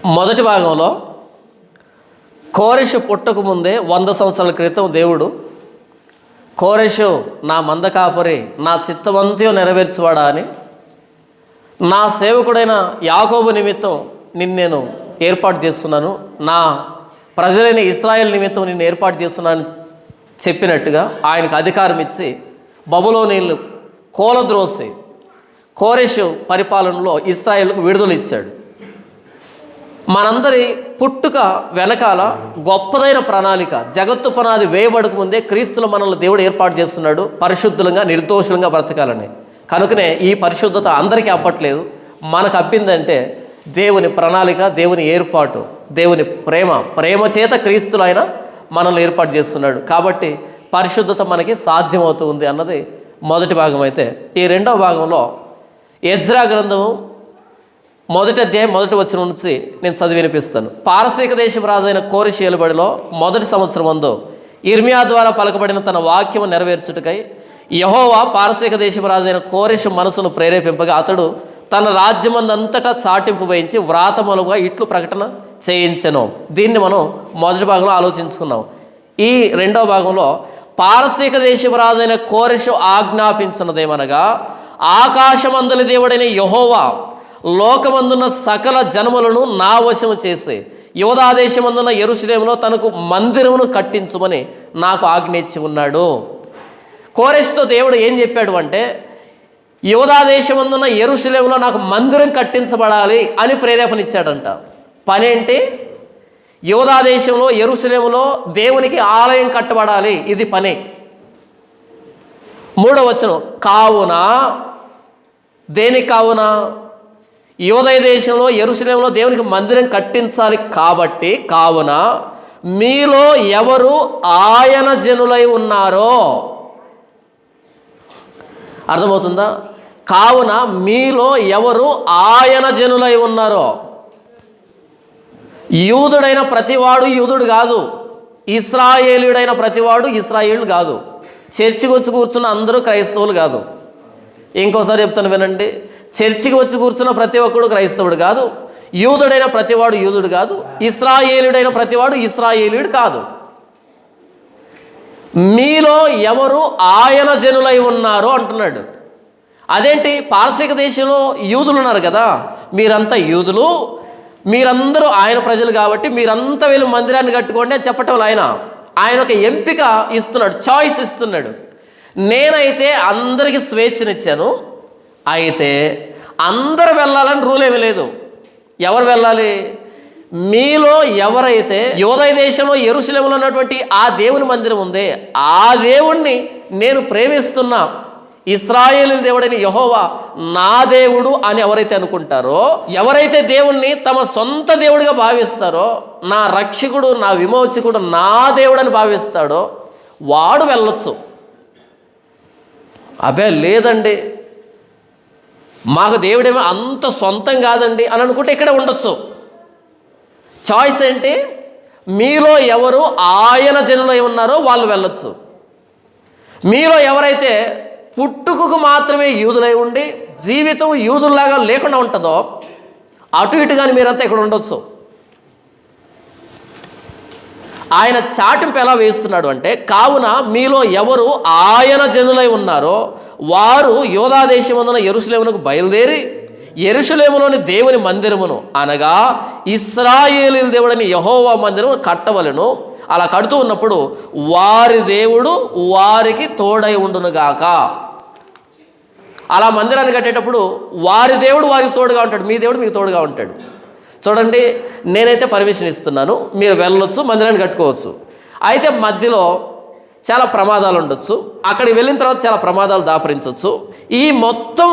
మొదటి భాగంలో కోరెషు పుట్టక ముందే 100 సంవత్సరాల క్రితం దేవుడు కోరెషు నా మంద కాపరి, నా చిత్తమంతయు నెరవేర్చువాడా అని, నా సేవకుడైన యాకోబు నిమిత్తం నేను ఏర్పాటు చేస్తున్నాను, నా ప్రజలైన ఇశ్రాయేల్ నిమిత్తం నిన్ను ఏర్పాటు చేస్తున్నానని చెప్పినట్టుగా ఆయనకు అధికారం ఇచ్చి బబులోనీయులను కూలద్రోసి కోరెషు పరిపాలనలో ఇశ్రాయేలుకు విడుదల ఇచ్చాడు. మనందరి పుట్టుక వెనకాల గొప్పదైన ప్రణాళిక, జగత్తు పునాది వేయబడక ముందే క్రీస్తులో మనల్ని దేవుడు ఏర్పాటు చేస్తున్నాడు పరిశుద్ధులంగా నిర్దోషులంగా బ్రతకాలని. కనుకనే ఈ పరిశుద్ధత అందరికీ అప్పట్లేదు, మనకు అబ్బిందంటే దేవుని ప్రణాళిక, దేవుని ఏర్పాటు, దేవుని ప్రేమ చేత క్రీస్తులు ఆయన మనల్ని ఏర్పాటు చేస్తున్నాడు. కాబట్టి పరిశుద్ధత మనకి సాధ్యమవుతుంది అన్నది మొదటి భాగం. అయితే ఈ రెండవ భాగంలో ఎజ్రా గ్రంథము 1వ అధ్యాయం 1వ వచనం నుంచి నేను చదివి వినిపిస్తాను. పారసీక దేశం రాజైన కోరెషు ఏలుబడిలో 1వ సంవత్సరం ముందు ఇర్మియా ద్వారా పలకబడిన తన వాక్యము నెరవేర్చుటకై యెహోవా పారసీక దేశం రాజైన కోరెషు మనసును ప్రేరేపింపగా అతడు తన రాజ్యమందంతటా చాటింపు వేయించి వ్రాతమూలముగా ఇట్లు ప్రకటన చేయించెను. దీన్ని మనం మొదటి భాగంలో ఆలోచించుకున్నాం. ఈ రెండవ భాగంలో పారసీక దేశం రాజైన కోరెషు ఆజ్ఞాపించున్నదేమనగా, ఆకాశమందలి దేవుడైన యెహోవా లోకమందున్న సకల జనములను నా వశము చేసి యోధాదేశమందున్న యెరూషలేములో తనకు మందిరమును కట్టించుమని నాకు ఆజ్ఞ ఇచ్చి ఉన్నాడు. కోరెషుతో దేవుడు ఏం చెప్పాడు అంటే, యోధాదేశమందున్న యెరూషలేములో నాకు మందిరం కట్టించబడాలి అని ప్రేరేపణ ఇచ్చాడంట. పనేంటి? యోధాదేశంలో యెరూషలేములో దేవునికి ఆలయం కట్టబడాలి, ఇది పని. 3వ వచనం, కావున దేనికి కావున? యోదయ దేశంలో యెరూషలేములో దేవునికి మందిరం కట్టించాలి కాబట్టి, కావున మీలో ఎవరు ఆయన జనులై ఉన్నారో, అర్థమవుతుందా? కావున మీలో ఎవరు ఆయన జనులై ఉన్నారో. యూదుడైన ప్రతివాడు యూదుడు కాదు, ఇశ్రాయేలుడైన ప్రతివాడు ఇశ్రాయేలు కాదు, చర్చికి వచ్చి కూర్చున్న అందరూ క్రైస్తవులు కాదు. ఇంకోసారి చెప్తాను వినండి, చర్చికి వచ్చి కూర్చున్న ప్రతి ఒక్కడు క్రైస్తవుడు కాదు, యూదుడైన ప్రతివాడు యూదుడు కాదు, ఇశ్రాయేలుడైన ప్రతివాడు ఇశ్రాయేలుడు కాదు. మీలో ఎవరు ఆయన జనులై ఉన్నారో అంటున్నాడు. అదేంటి? పారసీక దేశంలో యూదులు ఉన్నారు కదా, మీరంతా యూదులు, మీరందరూ ఆయన ప్రజలు కాబట్టి మీరంతా వెళ్ళి మందిరాన్ని కట్టుకోండి అని చెప్పటం ఆయన ఒక ఎంపిక ఇస్తున్నాడు, చాయిస్ ఇస్తున్నాడు. నేనైతే అందరికీ స్వేచ్ఛనిచ్చాను, అయితే అందరు వెళ్ళాలని రూల్ ఏమీ లేదు. ఎవరు వెళ్ళాలి? మీలో ఎవరైతే యోదయ దేశంలో యెరూషలేములో ఉన్నటువంటి ఆ దేవుని మందిరం ఉందే, ఆ దేవుణ్ణి నేను ప్రేమిస్తున్నా, ఇశ్రాయేలు దేవుడైన యెహోవా నా దేవుడు అని ఎవరైతే అనుకుంటారో, ఎవరైతే దేవుణ్ణి తమ సొంత దేవుడిగా భావిస్తారో, నా రక్షకుడు, నా విమోచకుడు, నా దేవుడని భావిస్తాడో వాడు వెళ్ళొచ్చు. అబే లేదండి, మాకు దేవుడేమో అంత సొంతం కాదండి అని అనుకుంటే ఇక్కడే ఉండొచ్చు. చాయిస్ ఏంటి? మీలో ఎవరు ఆయన జనులై ఉన్నారో వాళ్ళు వెళ్ళొచ్చు. మీలో ఎవరైతే పుట్టుకకు మాత్రమే యూదులై ఉండి జీవితం యూదుల్లాగా లేకుండా ఉంటుందో అటు ఇటు కానీ మీరంతా ఇక్కడ ఉండొచ్చు. ఆయన చాటింపు ఎలా వేస్తున్నాడు అంటే, కావున మీలో ఎవరు ఆయన జనులై ఉన్నారో వారు యోధాదేశమందున యెరూషలేమునకు బయలుదేరి యెరూషలేములోని దేవుని మందిరమును అనగా ఇశ్రాయేలు దేవుడని యెహోవా మందిరము కట్టవలెను. అలా కడుతూ ఉన్నప్పుడు వారి దేవుడు వారికి తోడై ఉండునుగాక. అలా మందిరాన్ని కట్టేటప్పుడు వారి దేవుడు వారికి తోడుగా ఉంటాడు, మీ దేవుడు మీకు తోడుగా ఉంటాడు. చూడండి, నేనైతే పర్మిషన్ ఇస్తున్నాను, మీరు వెళ్ళొచ్చు, మందిరాన్ని కట్టుకోవచ్చు. అయితే మధ్యలో చాలా ప్రమాదాలు ఉండొచ్చు, అక్కడికి వెళ్ళిన తర్వాత చాలా ప్రమాదాలు దాపరించవచ్చు. ఈ మొత్తం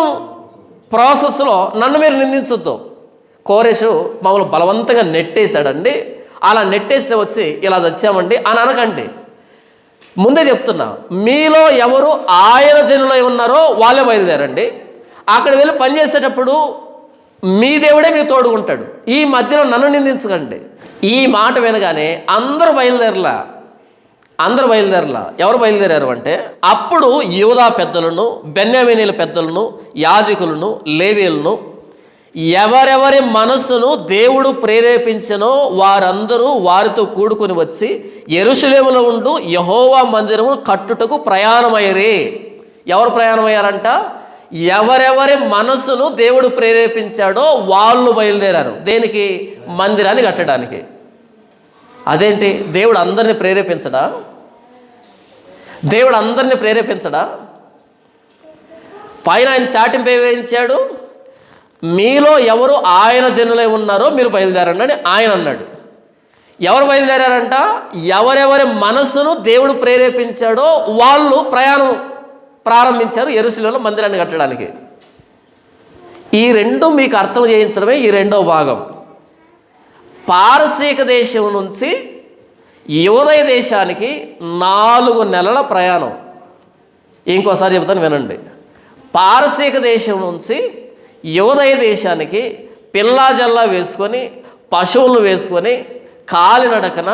ప్రాసెస్లో నన్ను మీరు నిందించొద్దు. కోరెషు మమ్మల్ని బలవంతంగా నెట్టేశాడండి, అలా నెట్టేస్తే వచ్చి ఇలా వచ్చామండి అని అనకండి. ముందే చెప్తున్నా, మీలో ఎవరు ఆయన జనులై ఉన్నారో వాళ్ళే బయలుదేరండి. అక్కడ వెళ్ళి పనిచేసేటప్పుడు మీ దేవుడే మీకు తోడుకుంటాడు. ఈ మధ్యలో నన్ను నిందించకండి. ఈ మాట వినగానే అందరూ బయలుదేరలా. ఎవరు బయలుదేరారు అంటే, అప్పుడు యూదా పెద్దలను, బెన్యామీనీల పెద్దలను, యాజకులను, లేవీయులను ఎవరెవరి మనస్సును దేవుడు ప్రేరేపించెనో వారందరూ వారితో కూడుకొని వచ్చి యెరూషలేములో ఉండు యెహోవా మందిరము కట్టుటకు ప్రయాణమయ్యారు. ఎవరు ప్రయాణమయ్యారంట? ఎవరెవరి మనస్సును దేవుడు ప్రేరేపించాడో వాళ్ళు బయలుదేరారు. దేనికి? మందిరాన్ని కట్టడానికి. అదేంటి? దేవుడు అందరినీ ప్రేరేపించడా? దేవుడు అందరినీ ప్రేరేపించడా? పైన ఆయన చాటింపు వేయించాడు, మీలో ఎవరు ఆయన జనులై ఉన్నారో మీరు బయలుదేరండి అని ఆయన అన్నాడు. ఎవరు బయలుదేరారంట? ఎవరెవరి మనస్సును దేవుడు ప్రేరేపించాడో వాళ్ళు ప్రయాణం ప్రారంభించారు యెరూషలేములో మందిరాన్ని కట్టడానికి. ఈ రెండు మీకు అర్థం చేయించడమే ఈ రెండవ భాగం. పారసీక దేశం నుంచి యూదయ దేశానికి 4 నెలల ప్రయాణం. ఇంకోసారి చెబుతాను వినండి. పారసీక దేశం నుంచి యూదయ దేశానికి పిల్లా జల్లా వేసుకొని పశువులను వేసుకొని కాలినడకన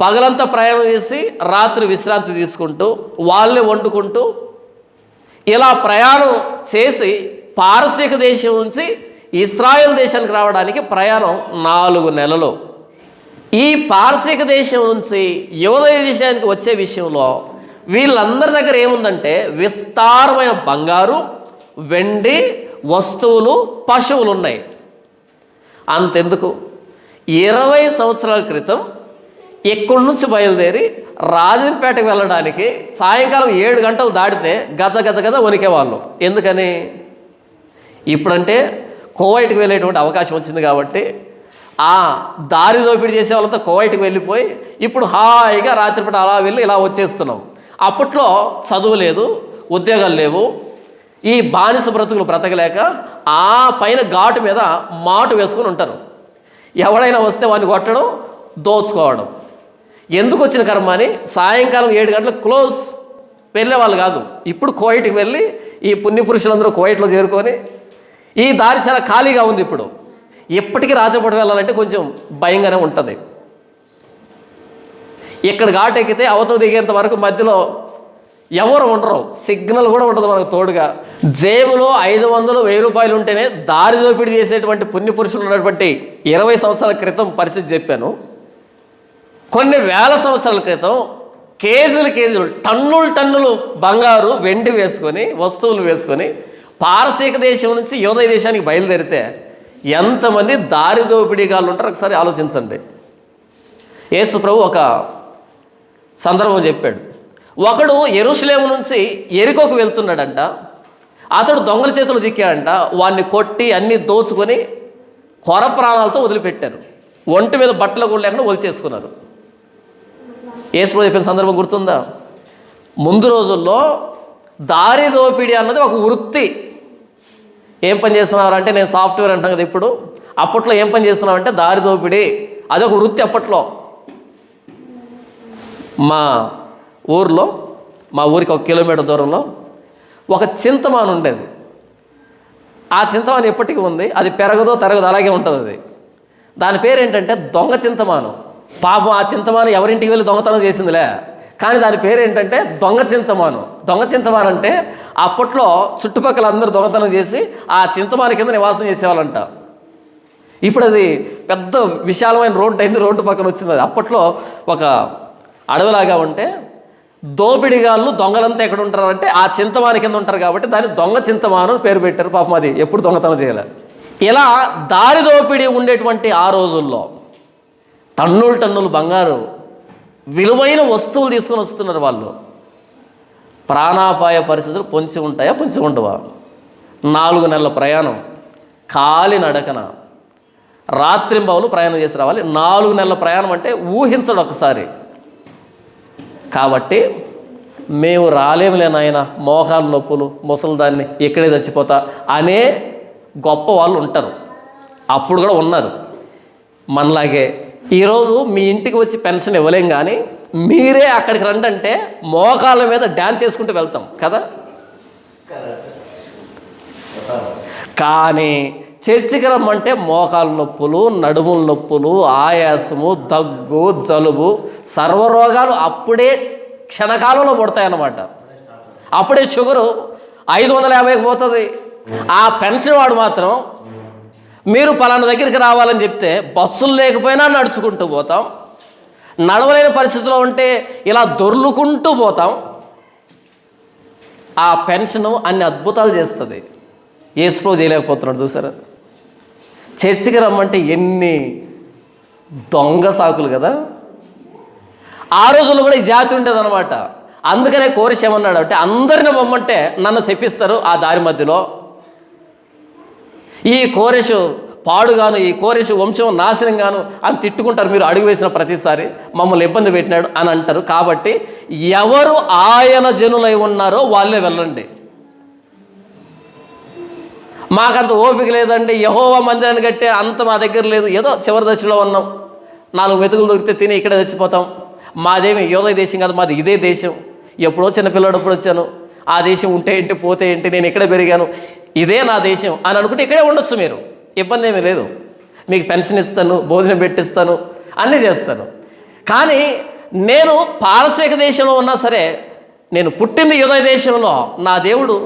పగలంతా ప్రయాణం చేసి రాత్రి విశ్రాంతి తీసుకుంటూ వాళ్ళే వండుకుంటూ ఇలా ప్రయాణం చేసి పారసీక దేశం నుంచి ఇశ్రాయేల్ దేశానికి రావడానికి ప్రయాణం 4 నెలలు. ఈ పారసీక దేశం నుంచి యూదయ దేశానికి వచ్చే విషయంలో వీళ్ళందరి దగ్గర ఏముందంటే విస్తారమైన బంగారు, వెండి వస్తువులు, పశువులు ఉన్నాయి. అంతెందుకు, 20 సంవత్సరాల క్రితం ఇక్కడి నుంచి బయలుదేరి రాజంపేటకు వెళ్ళడానికి సాయంకాలం 7 గంటలు దాటితే గజ గజ గజ వణికేవాళ్ళు. ఎందుకని? ఇప్పుడంటే కువైట్కి వెళ్ళేటువంటి అవకాశం వచ్చింది కాబట్టి ఆ దారి దోపిడీ చేసే వాళ్ళంతా కువైట్కి వెళ్ళిపోయి ఇప్పుడు హాయిగా రాత్రిపూట అలా వెళ్ళి ఇలా వచ్చేస్తున్నాం. అప్పట్లో చదువు లేదు, ఉద్యోగాలు లేవు, ఈ బానిస బ్రతుకులు బ్రతకలేక ఆ పైన ఘాటు మీద మాటు వేసుకొని ఉంటారు. ఎవడైనా వస్తే వాడిని కొట్టడం, దోచుకోవడం. ఎందుకు వచ్చిన కర్మ అని సాయంకాలం 7 గంటలకు క్లోజ్ వెళ్ళే వాళ్ళు కాదు. ఇప్పుడు కువైట్కి వెళ్ళి ఈ పుణ్యపురుషులందరూ కువైట్లో చేరుకొని ఈ దారి చాలా ఖాళీగా ఉంది. ఇప్పుడు ఎప్పటికీ రాత్రిపూట వెళ్ళాలంటే కొంచెం భయంగానే ఉంటుంది. ఇక్కడ ఘాటు ఎక్కితే అవతల దిగేంత వరకు మధ్యలో ఎవరు ఉండరు, సిగ్నల్ కూడా ఉండదు మనకు తోడుగా. జేబులో 500, 1000 రూపాయలు ఉంటేనే దారి దోపిడీ చేసేటువంటి పుణ్యపురుషులు ఉన్నటువంటి 20 సంవత్సరాల క్రితం పరిస్థితి చెప్పాను. కొన్ని వేల సంవత్సరాల క్రితం కేజీలు టన్నులు బంగారు, వెండి వేసుకొని వస్తువులు వేసుకొని పారసీక దేశం నుంచి యూదయ దేశానికి బయలుదేరితే ఎంతమంది దారి దోపిడీగాళ్ళు ఉంటారు ఒకసారి ఆలోచించండి. యేసు ప్రభు ఒక సందర్భం చెప్పాడు. ఒకడు యెరూషలేము నుంచి యెరికోకు వెళ్తున్నాడంట. అతడు దొంగల చేతులు చిక్కాడంట. వాడిని కొట్టి అన్నీ దోచుకొని కొర ప్రాణాలతో వదిలిపెట్టారు. ఒంటి మీద బట్టలు కూడా లేకుండా వదిలిచేసుకున్నారు. యేసు ప్రభు చెప్పిన సందర్భం గుర్తుందా? ముందు రోజుల్లో దారి దోపిడీ అన్నది ఒక వృత్తి. ఏం పని చేస్తున్నారు అంటే, నేను సాఫ్ట్వేర్ అంటాం కదా ఇప్పుడు, అప్పట్లో ఏం పని చేస్తున్నావు అంటే దారి దోపిడీ, అదొక వృత్తి అప్పట్లో. మా ఊరికి 1 కిలోమీటర్ దూరంలో ఒక చింతమాను ఉండేది. ఆ చింతమాను ఎప్పటికీ ఉంది, అది పెరగదో తరగదో అలాగే ఉంటుంది. అది దాని పేరు ఏంటంటే దొంగ చింతమాను. పాపం ఆ చింతమాను ఎవరింటికి వెళ్ళి దొంగతనం చేసిందిలే, కానీ దాని పేరు ఏంటంటే దొంగ చింతమాను. దొంగ చింతమాను అంటే అప్పట్లో చుట్టుపక్కల అందరూ దొంగతనం చేసి ఆ చింతమాను కింద నివాసం చేసేవాళ్ళంట. ఇప్పుడు అది పెద్ద విశాలమైన రోడ్డు అయింది, రోడ్డు పక్కన వచ్చింది. అది అప్పట్లో ఒక అడవిలాగా ఉంటే దోపిడిగాళ్ళు దొంగలంతా ఎక్కడ ఉంటారు అంటే ఆ చింతమాను కింద ఉంటారు కాబట్టి దాన్ని దొంగ చింతమాను పేరు పెట్టారు. పాపం అది ఎప్పుడు దొంగతనం చేయలే. ఇలా దారి దోపిడీ ఉండేటువంటి ఆ రోజుల్లో టన్నులు బంగారు, విలువైన వస్తువులు తీసుకొని వస్తున్నారు వాళ్ళు. ప్రాణాపాయ పరిస్థితులు పొంచి ఉంటాయా, పొంచి ఉండవా? 4 నెలల ప్రయాణం, కాలి నడకన, రాత్రింబవలు ప్రయాణం చేసి రావాలి. 4 నెలల ప్రయాణం అంటే ఊహించడు ఒకసారి. కాబట్టి మేము రాలేములే నాయన, మోకాలు నొప్పులు, ముసలిదాన్ని ఇక్కడే చచ్చిపోతా అనే గొప్ప వాళ్ళు ఉంటారు. అప్పుడు కూడా ఉన్నారు మనలాగే. ఈరోజు మీ ఇంటికి వచ్చి పెన్షన్ ఇవ్వలేం, కానీ మీరే అక్కడికి రండి అంటే మోకాళ్ళ మీద డ్యాన్స్ చేసుకుంటూ వెళ్తాం కదా. కానీ చర్చికి రమ్మంటే మోకాలు నొప్పులు, నడుముల నొప్పులు, ఆయాసము, దగ్గు, జలుబు, సర్వరోగాలు అప్పుడే క్షణకాలంలో పుడతాయన్నమాట. అప్పుడే షుగరు 550కి పోతుంది, ఆ పెన్షన్ వాడు మాత్రం మీరు పలానా దగ్గరికి రావాలని చెప్తే బస్సులు లేకపోయినా నడుచుకుంటూ పోతాం, నడవలేని పరిస్థితిలో ఉంటే ఇలా దొర్లుకుంటూ పోతాం. ఆ పెన్షను అన్ని అద్భుతాలు చేస్తుంది. యేసుప్రభు చేయలేకపోతున్నాడు చూసారా. చర్చికి రమ్మంటే ఎన్ని దొంగ సాకులు కదా. ఆ రోజుల్లో కూడా ఈ జాతి ఉండేది అనమాట. అందుకనే కోరేష్ ఏమన్నాడు అంటే, అందరిని పొమ్మంటే నన్ను చెప్పిస్తారు ఆ దారి మధ్యలో. ఈ కోరేషు పాడుగాను, ఈ కోరేషు వంశం నాశనంగాను అని తిట్టుకుంటారు మీరు అడుగు వేసిన ప్రతిసారి, మమ్మల్ని ఇబ్బంది పెట్టినాడు అని అంటారు. కాబట్టి ఎవరు ఆయన జనులై ఉన్నారో వాళ్ళే వెళ్ళండి. మాకంత ఓపిక లేదండి, యెహోవా మందిరాన్ని కట్టే అంత మా దగ్గర లేదు, ఏదో చివరి దశలో ఉన్నాం, 4 మెతుకులు దొరికితే తిని ఇక్కడే చచ్చిపోతాం. మాదేమి యోధ దేశం కాదు, మాది ఇదే దేశం. ఎప్పుడో చిన్నపిల్లడప్పుడు వచ్చాను, ఆ దేశం ఉంటే ఏంటి పోతే ఏంటి, నేను ఇక్కడే పెరిగాను, ఇదే నా దేశం అని అనుకుంటే ఇక్కడే ఉండొచ్చు మీరు, ఇబ్బంది ఏమీ లేదు. మీకు పెన్షన్ ఇస్తాను, భోజనం పెట్టిస్తాను, అన్నీ చేస్తాను. కానీ నేను పారసీక దేశంలో ఉన్నా సరే, నేను పుట్టింది యూదా దేశంలో, నా దేవుడు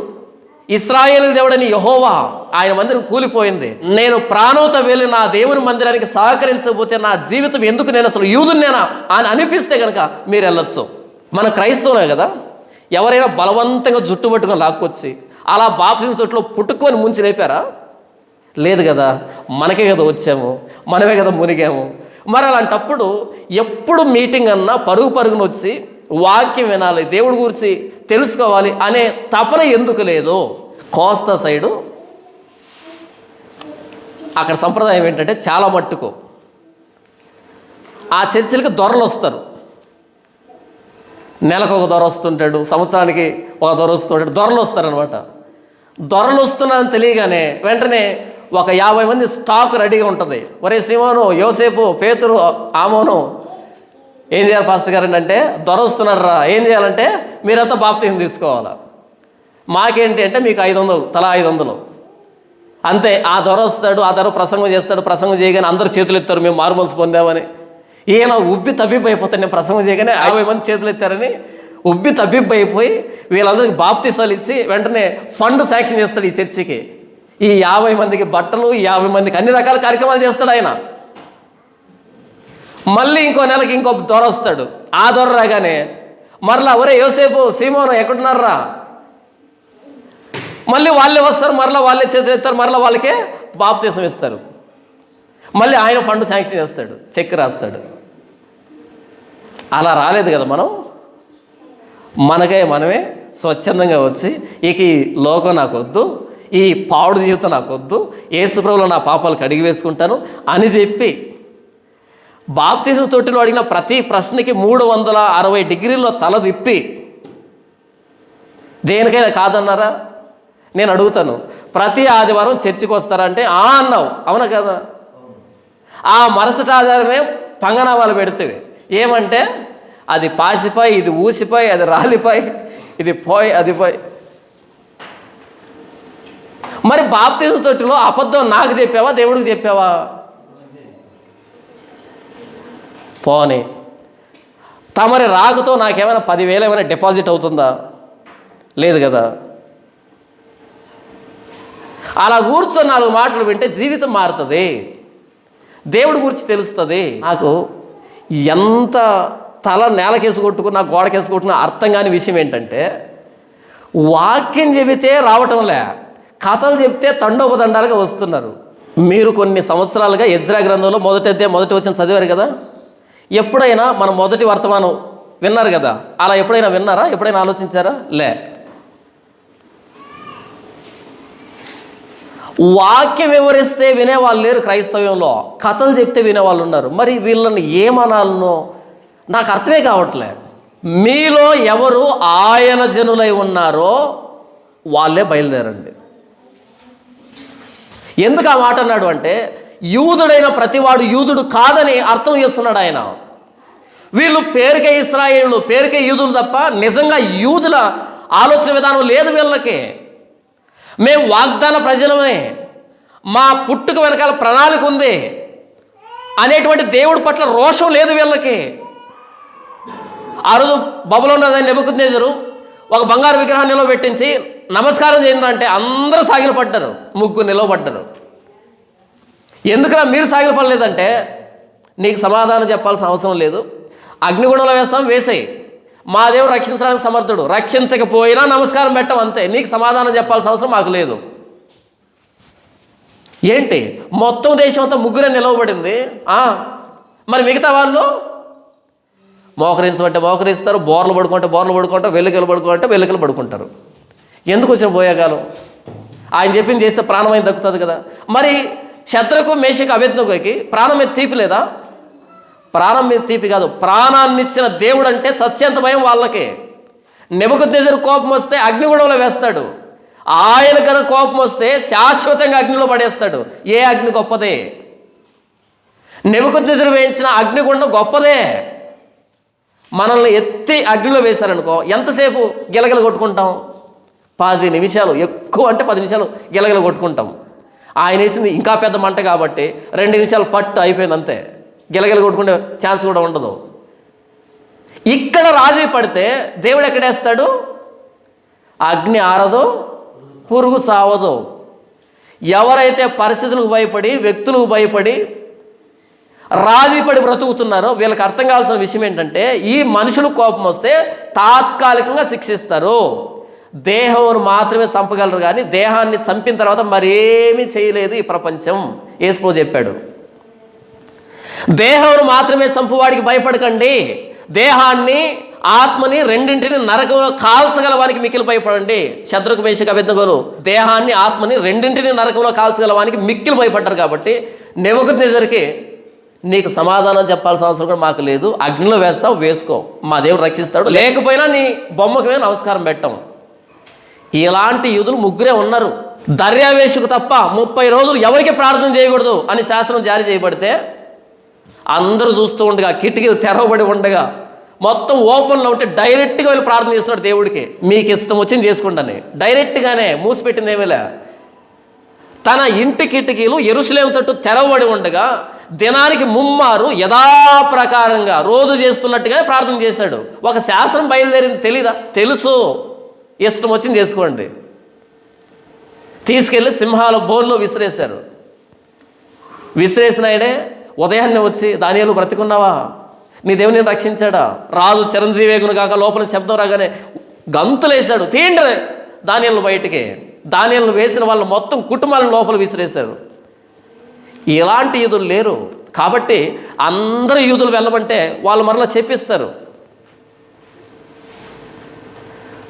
ఇశ్రాయేలు దేవుడని యెహోవా, ఆయన మందిరం కూలిపోయింది, నేను ప్రాణంతో వెళ్ళి నా దేవుని మందిరానికి సహకరించకపోతే నా జీవితం ఎందుకు, నేను అసలు యూదునేనా అని అనిపిస్తే కనుక మీరు వెళ్ళొచ్చు. మన క్రైస్తవులే కదా, ఎవరైనా బలవంతంగా జుట్టు పట్టుకొని లాక్కొచ్చి అలా బాప్తిజం తొట్టులో పుట్టుకొని ముంచి లేపారా? లేదు కదా. మనకే కదా వచ్చాము, మనమే కదా మునిగాము. మరి అలాంటప్పుడు ఎప్పుడు మీటింగ్ అన్నా పరుగున వచ్చి వాక్యం వినాలి, దేవుడి గురించి తెలుసుకోవాలి అనే తపన ఎందుకు లేదు? కోస్తా సైడు అక్కడ సంప్రదాయం ఏంటంటే, చాలా మట్టుకు ఆ చర్చిలకి దొరలు వస్తారు. నెలకు ఒక దొర వస్తుంటాడు, సంవత్సరానికి ఒక దొర వస్తుంటాడు, దొరలు వస్తారనమాట. దొరలు వస్తున్నారని తెలియగానే వెంటనే ఒక 50 మంది స్టాక్ రెడీగా ఉంటుంది. ఒరే సీమోను, యోసేపు, పేతురు, ఆమోను, ఏం చేయాలి పాస్టర్ గారు అంటే, దొర వస్తున్నాడు రా, ఏం చేయాలంటే మీరంతా బాప్తిజం తీసుకోవాలా. మాకేంటి అంటే, మీకు 500, తలా 500 అంతే. ఆ దొర వస్తాడు, ఆ దొర ప్రసంగం చేస్తాడు, ప్రసంగం చేయగానే అందరూ చేతులు ఎత్తారు, మేము మారుమనసు పొందామని. ఈయన ఉబ్బి తబ్బిబ్బైపోతాడు, నేను ప్రసంగం చేయగానే 50 మంది చేతులు ఎత్తారని ఉబ్బి తబ్బిబ్బైపోయి వీళ్ళందరికీ బాప్తిసాలు ఇచ్చి వెంటనే ఫండ్ శాంక్షన్ చేస్తాడు ఈ చర్చికి. ఈ 50 మందికి బట్టలు, ఈ 50 మందికి అన్ని రకాల కార్యక్రమాలు చేస్తాడు ఆయన. మళ్ళీ ఇంకో నెలకి ఇంకో దొర వస్తాడు. ఆ దొర రాగానే మరలా ఒరే యోసేపు, సీమోను ఎక్కడున్నారా, మళ్ళీ వాళ్ళే వస్తారు, మరలా వాళ్ళే చేతులు ఎత్తారు, మరలా వాళ్ళకే బాప్తిసం ఇస్తారు. మళ్ళీ ఆయన ఫండ్ శాంక్షన్ చేస్తాడు, చెక్ రాస్తాడు. అలా రాలేదు కదా మనం. మనమే స్వచ్ఛందంగా వచ్చి, ఇక ఈ లోకం నాకు వద్దు, ఈ పాడు జీవితం నాకు వద్దు, యేసుప్రభులో నా పాపాలు కడిగి వేసుకుంటాను అని చెప్పి బాప్తిసం తొట్టిలో అడిగిన ప్రతి ప్రశ్నకి 360 డిగ్రీల్లో తల తిప్పి, దేనికైనా కాదన్నారా? నేను అడుగుతాను, ప్రతి ఆదివారం చర్చికి వస్తారంటే ఆ అన్నావు, అవునా కదా? ఆ మరుసటి ఆధారమే పంగనామాలు పెడితే ఏమంటే, అది పాసిపోయి, ఇది ఊసిపోయి, అది రాలిపోయి, ఇది పోయి, అది పోయి. మరి బాప్తిజం తొట్టిలో అబద్ధం నాకు చెప్పావా, దేవుడికి చెప్పావా? పోనీ తమరి రాకతో నాకేమైనా 10,000 ఏమైనా డిపాజిట్ అవుతుందా? లేదు కదా. అలా కూర్చొని 4 మాటలు వింటే జీవితం మారుతుంది, దేవుడి గురించి తెలుస్తుంది. నాకు ఎంత తల నేలకేసి కొట్టుకున్నా, గోడకేసి కొట్టుకున్నా అర్థం కాని విషయం ఏంటంటే, వాక్యం చెబితే రావటంలే, కథలు చెప్తే తండోపదండాలుగా వస్తున్నారు. మీరు కొన్ని సంవత్సరాలుగా ఎజ్రా గ్రంథంలో మొదటి వచనం చదివారు కదా. ఎప్పుడైనా మన మొదటి వర్తమానం విన్నారు కదా, అలా ఎప్పుడైనా విన్నారా? ఎప్పుడైనా ఆలోచించారా? లే. వాక్యం వివరిస్తే వినేవాళ్ళు లేరు క్రైస్తవ్యంలో, కథలు చెప్తే వినేవాళ్ళు ఉన్నారు. మరి వీళ్ళని ఏమనాలనో నాకు అర్థమే కావట్లే. మీలో ఎవరు ఆయన జనులై ఉన్నారో వాళ్ళే బయలుదేరండి. ఎందుకు ఆ మాట అన్నాడు అంటే, యూదుడైన ప్రతివాడు యూదుడు కాదని అర్థం చేస్తున్నాడు ఆయన. వీళ్ళు పేరుకే ఇశ్రాయేలు, పేరుకే యూదులు తప్ప నిజంగా యూదుల ఆలోచన విధానం లేదు వీళ్ళకి. మేము వాగ్దాన ప్రజలమే, మా పుట్టుక వెనకాల ప్రణాళిక ఉంది అనేటువంటి దేవుడి పట్ల రోషం లేదు వీళ్ళకి. ఆ రోజు బబులోను నెబుకద్నెజరు ఒక బంగారు విగ్రహాన్ని నిలవబెట్టించి నమస్కారం చేయండి అంటే అందరూ సాగిల పడ్డారు, ముగ్గురు నిలవబడ్డారు. ఎందుకురా మీరు సాగిల పడలేదంటే, నీకు సమాధానం చెప్పాల్సిన అవసరం లేదు, అగ్నిగుణంలో వేస్తాం, వేసేయి, మా దేవుడు రక్షించడానికి సమర్థుడు, రక్షించకపోయినా నమస్కారం పెట్టం అంతే, నీకు సమాధానం చెప్పాల్సిన అవసరం మాకు లేదు. ఏంటి మొత్తం దేశం అంతా ముగ్గురే నిలవబడింది, మరి మిగతా వాళ్ళు మోకరించమంటే మోకరిస్తారు, బోర్లు పడుకుంటే వెల్లికలు పడుకుంటే వెల్లికలు పడుకుంటారు. ఎందుకు వచ్చిన పోయేగాలం? ఆయన చెప్పింది చేస్తే ప్రాణమైన దక్కుతుంది కదా. మరి శత్రుకు మేషకు అబేద్నెగోకి ప్రాణం మీద తీపి లేదా? ప్రాణం మీద తీపి కాదు, ప్రాణాన్ని ఇచ్చిన దేవుడు అంటే చచ్చేంత భయం వాళ్ళకే. నెబుకద్నెజరు కోపం వస్తే అగ్నిగుణంలో వేస్తాడు, ఆయన కనుక కోపం వస్తే శాశ్వతంగా అగ్నిలో పడేస్తాడు. ఏ అగ్ని గొప్పదే? నెబుకద్నెజరు వేయించిన అగ్నిగుండం గొప్పదే. మనల్ని ఎత్తి అగ్నిలో వేశారనుకో, ఎంతసేపు గిలగిల కొట్టుకుంటాం? 10 నిమిషాలు, ఎక్కువ అంటే 10 నిమిషాలు గిలగిల కొట్టుకుంటాం. ఆయన వేసింది ఇంకా పెద్ద మంట కాబట్టి 2 నిమిషాలు పట్టు అయిపోయింది అంతే, గిలగిల కొట్టుకునే ఛాన్స్ కూడా ఉండదు. ఇక్కడ రాజీ పడితే దేవుడు ఎక్కడేస్తాడు? అగ్ని ఆరదు, పురుగు సావదు. ఎవరైతే పరిస్థితులకు భయపడి, వ్యక్తులకు భయపడి రాజీపడి బ్రతుకుతున్నారో వీళ్ళకి అర్థం కావాల్సిన విషయం ఏంటంటే, ఈ మనుషులు కోపం వస్తే తాత్కాలికంగా శిక్షిస్తారు, దేహం మాత్రమే చంపగలరు, కానీ దేహాన్ని చంపిన తర్వాత మరేమీ చేయలేదు ఈ ప్రపంచం. యేసు చెప్పాడు, దేహం మాత్రమే చంపువాడికి భయపడకండి, దేహాన్ని ఆత్మని రెండింటిని నరకంలో కాల్చగల వానికి మిక్కిలి భయపడండి. శత్రుకు మేషకు అబేద్నెగోలు దేహాన్ని ఆత్మని రెండింటిని నరకంలో కాల్చగల వానికి మిక్కిలి భయపడ్డారు. కాబట్టి నెబుకద్నెజరుకి నీకు సమాధానం చెప్పాల్సిన అవసరం కూడా మాకు లేదు, అగ్నిలో వేస్తావు, వేసుకో, మా దేవుడు రక్షిస్తాడు, లేకపోయినా నీ బొమ్మకు మేము నమస్కారం పెట్టాం. ఇలాంటి యూదులు ముగ్గురే ఉన్నారు. దర్యావేషుకు తప్ప 30 రోజులు ఎవరికి ప్రార్థన చేయకూడదు అని శాసనం జారీ చేయబడితే అందరూ చూస్తూ ఉండగా, కిటికీలు తెరవబడి ఉండగా, మొత్తం ఓపెన్లో ఉంటే డైరెక్ట్గా వెళ్ళి ప్రార్థన చేస్తున్నాడు దేవుడికి. మీకు ఇష్టం వచ్చింది చేసుకోండి, డైరెక్ట్గానే మూసిపెట్టింది ఏమీలే. తన ఇంటి కిటికీలు యెరూషలేము తట్టు తెరవబడి ఉండగా దినానికి 3 మారు యథాప్రకారంగా రోజు చేస్తున్నట్టుగా ప్రార్థన చేశాడు. ఒక శాసనం బయలుదేరింది తెలీదా? తెలుసు, ఇష్టం వచ్చింది చేసుకోండి. తీసుకెళ్ళి సింహాల బోన్లో విసిరేశారు. విసిరేసిన ఆయనే ఉదయాన్నే వచ్చి, దానియేలు బ్రతికున్నావా, నీ దేవుని రక్షించాడా? రాజు చిరంజీవేగును కాక లోపల శబ్దం రాగానే గంతులేశాడు, తీయండి దానియేలు బయటికి. దానియేలు వేసిన వాళ్ళు మొత్తం కుటుంబాలను లోపల విసిరేశారు. ఇలాంటి యూదులు లేరు. కాబట్టి అందరూ యూదులు వెళ్ళమంటే వాళ్ళు మరలా చెప్పిస్తారు.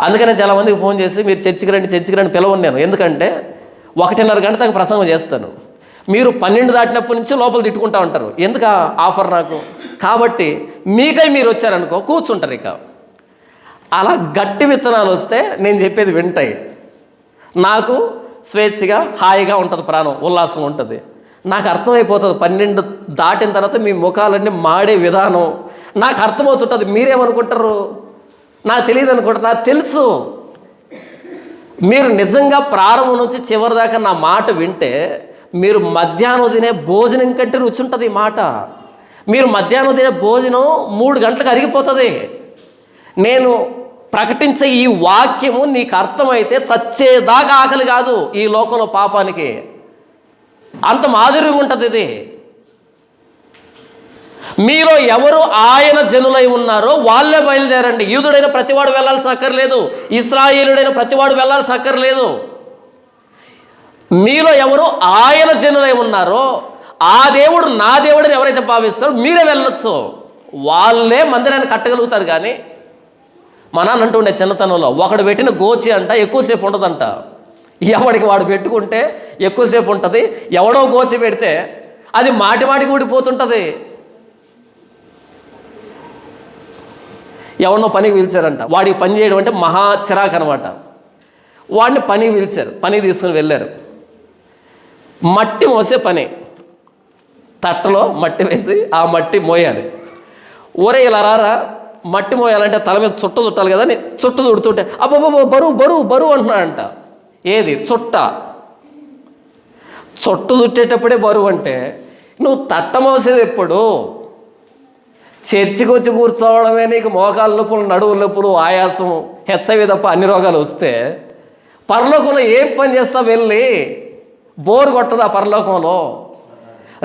అందుకనే చాలామందికి ఫోన్ చేసి మీరు చర్చికి రండి పిలవను నేను. ఎందుకంటే 1:30 గంట దాకా ప్రసంగం చేస్తాను. మీరు 12 దాటినప్పటి నుంచి లోపల తిట్టుకుంటా ఉంటారు, ఎందుకు ఆఫర్ నాకు? కాబట్టి మీకై మీరు వచ్చారనుకో కూర్చుంటారు. ఇక అలా గట్టి విత్తనాలు వస్తే నేను చెప్పేది వింటాయి. నాకు స్వేచ్ఛగా హాయిగా ఉంటుంది, ప్రాణం ఉల్లాసం ఉంటుంది. నాకు అర్థమైపోతుంది 12 దాటిన తర్వాత మీ ముఖాలన్నీ మాడే విధానం నాకు అర్థమవుతుంటుంది. మీరేమనుకుంటారు? నాకు తెలియదు అనుకుంటారు. నాకు తెలుసు. మీరు నిజంగా ప్రారంభం నుంచి చివరి దాకా నా మాట వింటే మీరు మధ్యాహ్నం తినే భోజనం కంటే రుచి ఉంటుంది ఈ మాట. మీరు మధ్యాహ్నం తినే భోజనం 3 గంటలకు అరిగిపోతుంది. నేను ప్రకటించే ఈ వాక్యము నీకు అర్థమైతే చచ్చేదాకా ఆకలి కాదు ఈ లోకంలో పాపానికి. అంత మాధుర్యంగా ఉంటుంది ఇది. మీలో ఎవరు ఆయన జనులై ఉన్నారో వాళ్ళే బయలుదేరండి. యూదుడైన ప్రతివాడు వెళ్ళాల్సిన అక్కర్లేదు, ఇశ్రాయేలుడైన ప్రతివాడు వెళ్ళాల్సిన అక్కర్లేదు. మీలో ఎవరు ఆయన జనులై ఉన్నారో ఆ దేవుడు నా దేవుడిని ఎవరైతే భావిస్తారో మీరే వెళ్ళొచ్చు. వాళ్ళే మందిరాన్ని కట్టగలుగుతారు. కానీ మా నాన్న అంటుండే చిన్నతనంలో, ఒకడు పెట్టిన గోచి అంట ఎక్కువసేపు ఉండదంట. ఎవడికి వాడు పెట్టుకుంటే ఎక్కువసేపు ఉంటుంది. ఎవడో గోచి పెడితే అది మాటికి ఊడిపోతుంటుంది. ఎవరినో పనికి పిలిచారంట. వాడికి పని చేయడం అంటే మహా చిరాకు అనమాట. వాడిని పనికి పిలిచారు, పని తీసుకుని వెళ్ళారు. మట్టి మోసే పని, తట్టలో మట్టి వేసి ఆ మట్టి మోయాలి. ఊరే ఇలా రారా, మట్టి మోయాలంటే తల మీద చుట్టాలి కదా, చుట్ట చుడుతుంటే అబ్బో బరువు బరువు బరువు అంటున్నాడంట. ఏది? చుట్ట చుట్టూ చుట్టేటప్పుడే బరువు అంటే నువ్వు తట్ట మోసేది ఎప్పుడు? చర్చికి వచ్చి కూర్చోవడమే నీకు మోకాళ్ళ నొప్పులు, నడువు నొప్పులు, ఆయాసం, హెచ్చవి తప్ప అన్ని రోగాలు వస్తే పరలోకంలో ఏం పని చేస్తావు? వెళ్ళి బోరు కొట్టదు ఆ పరలోకంలో.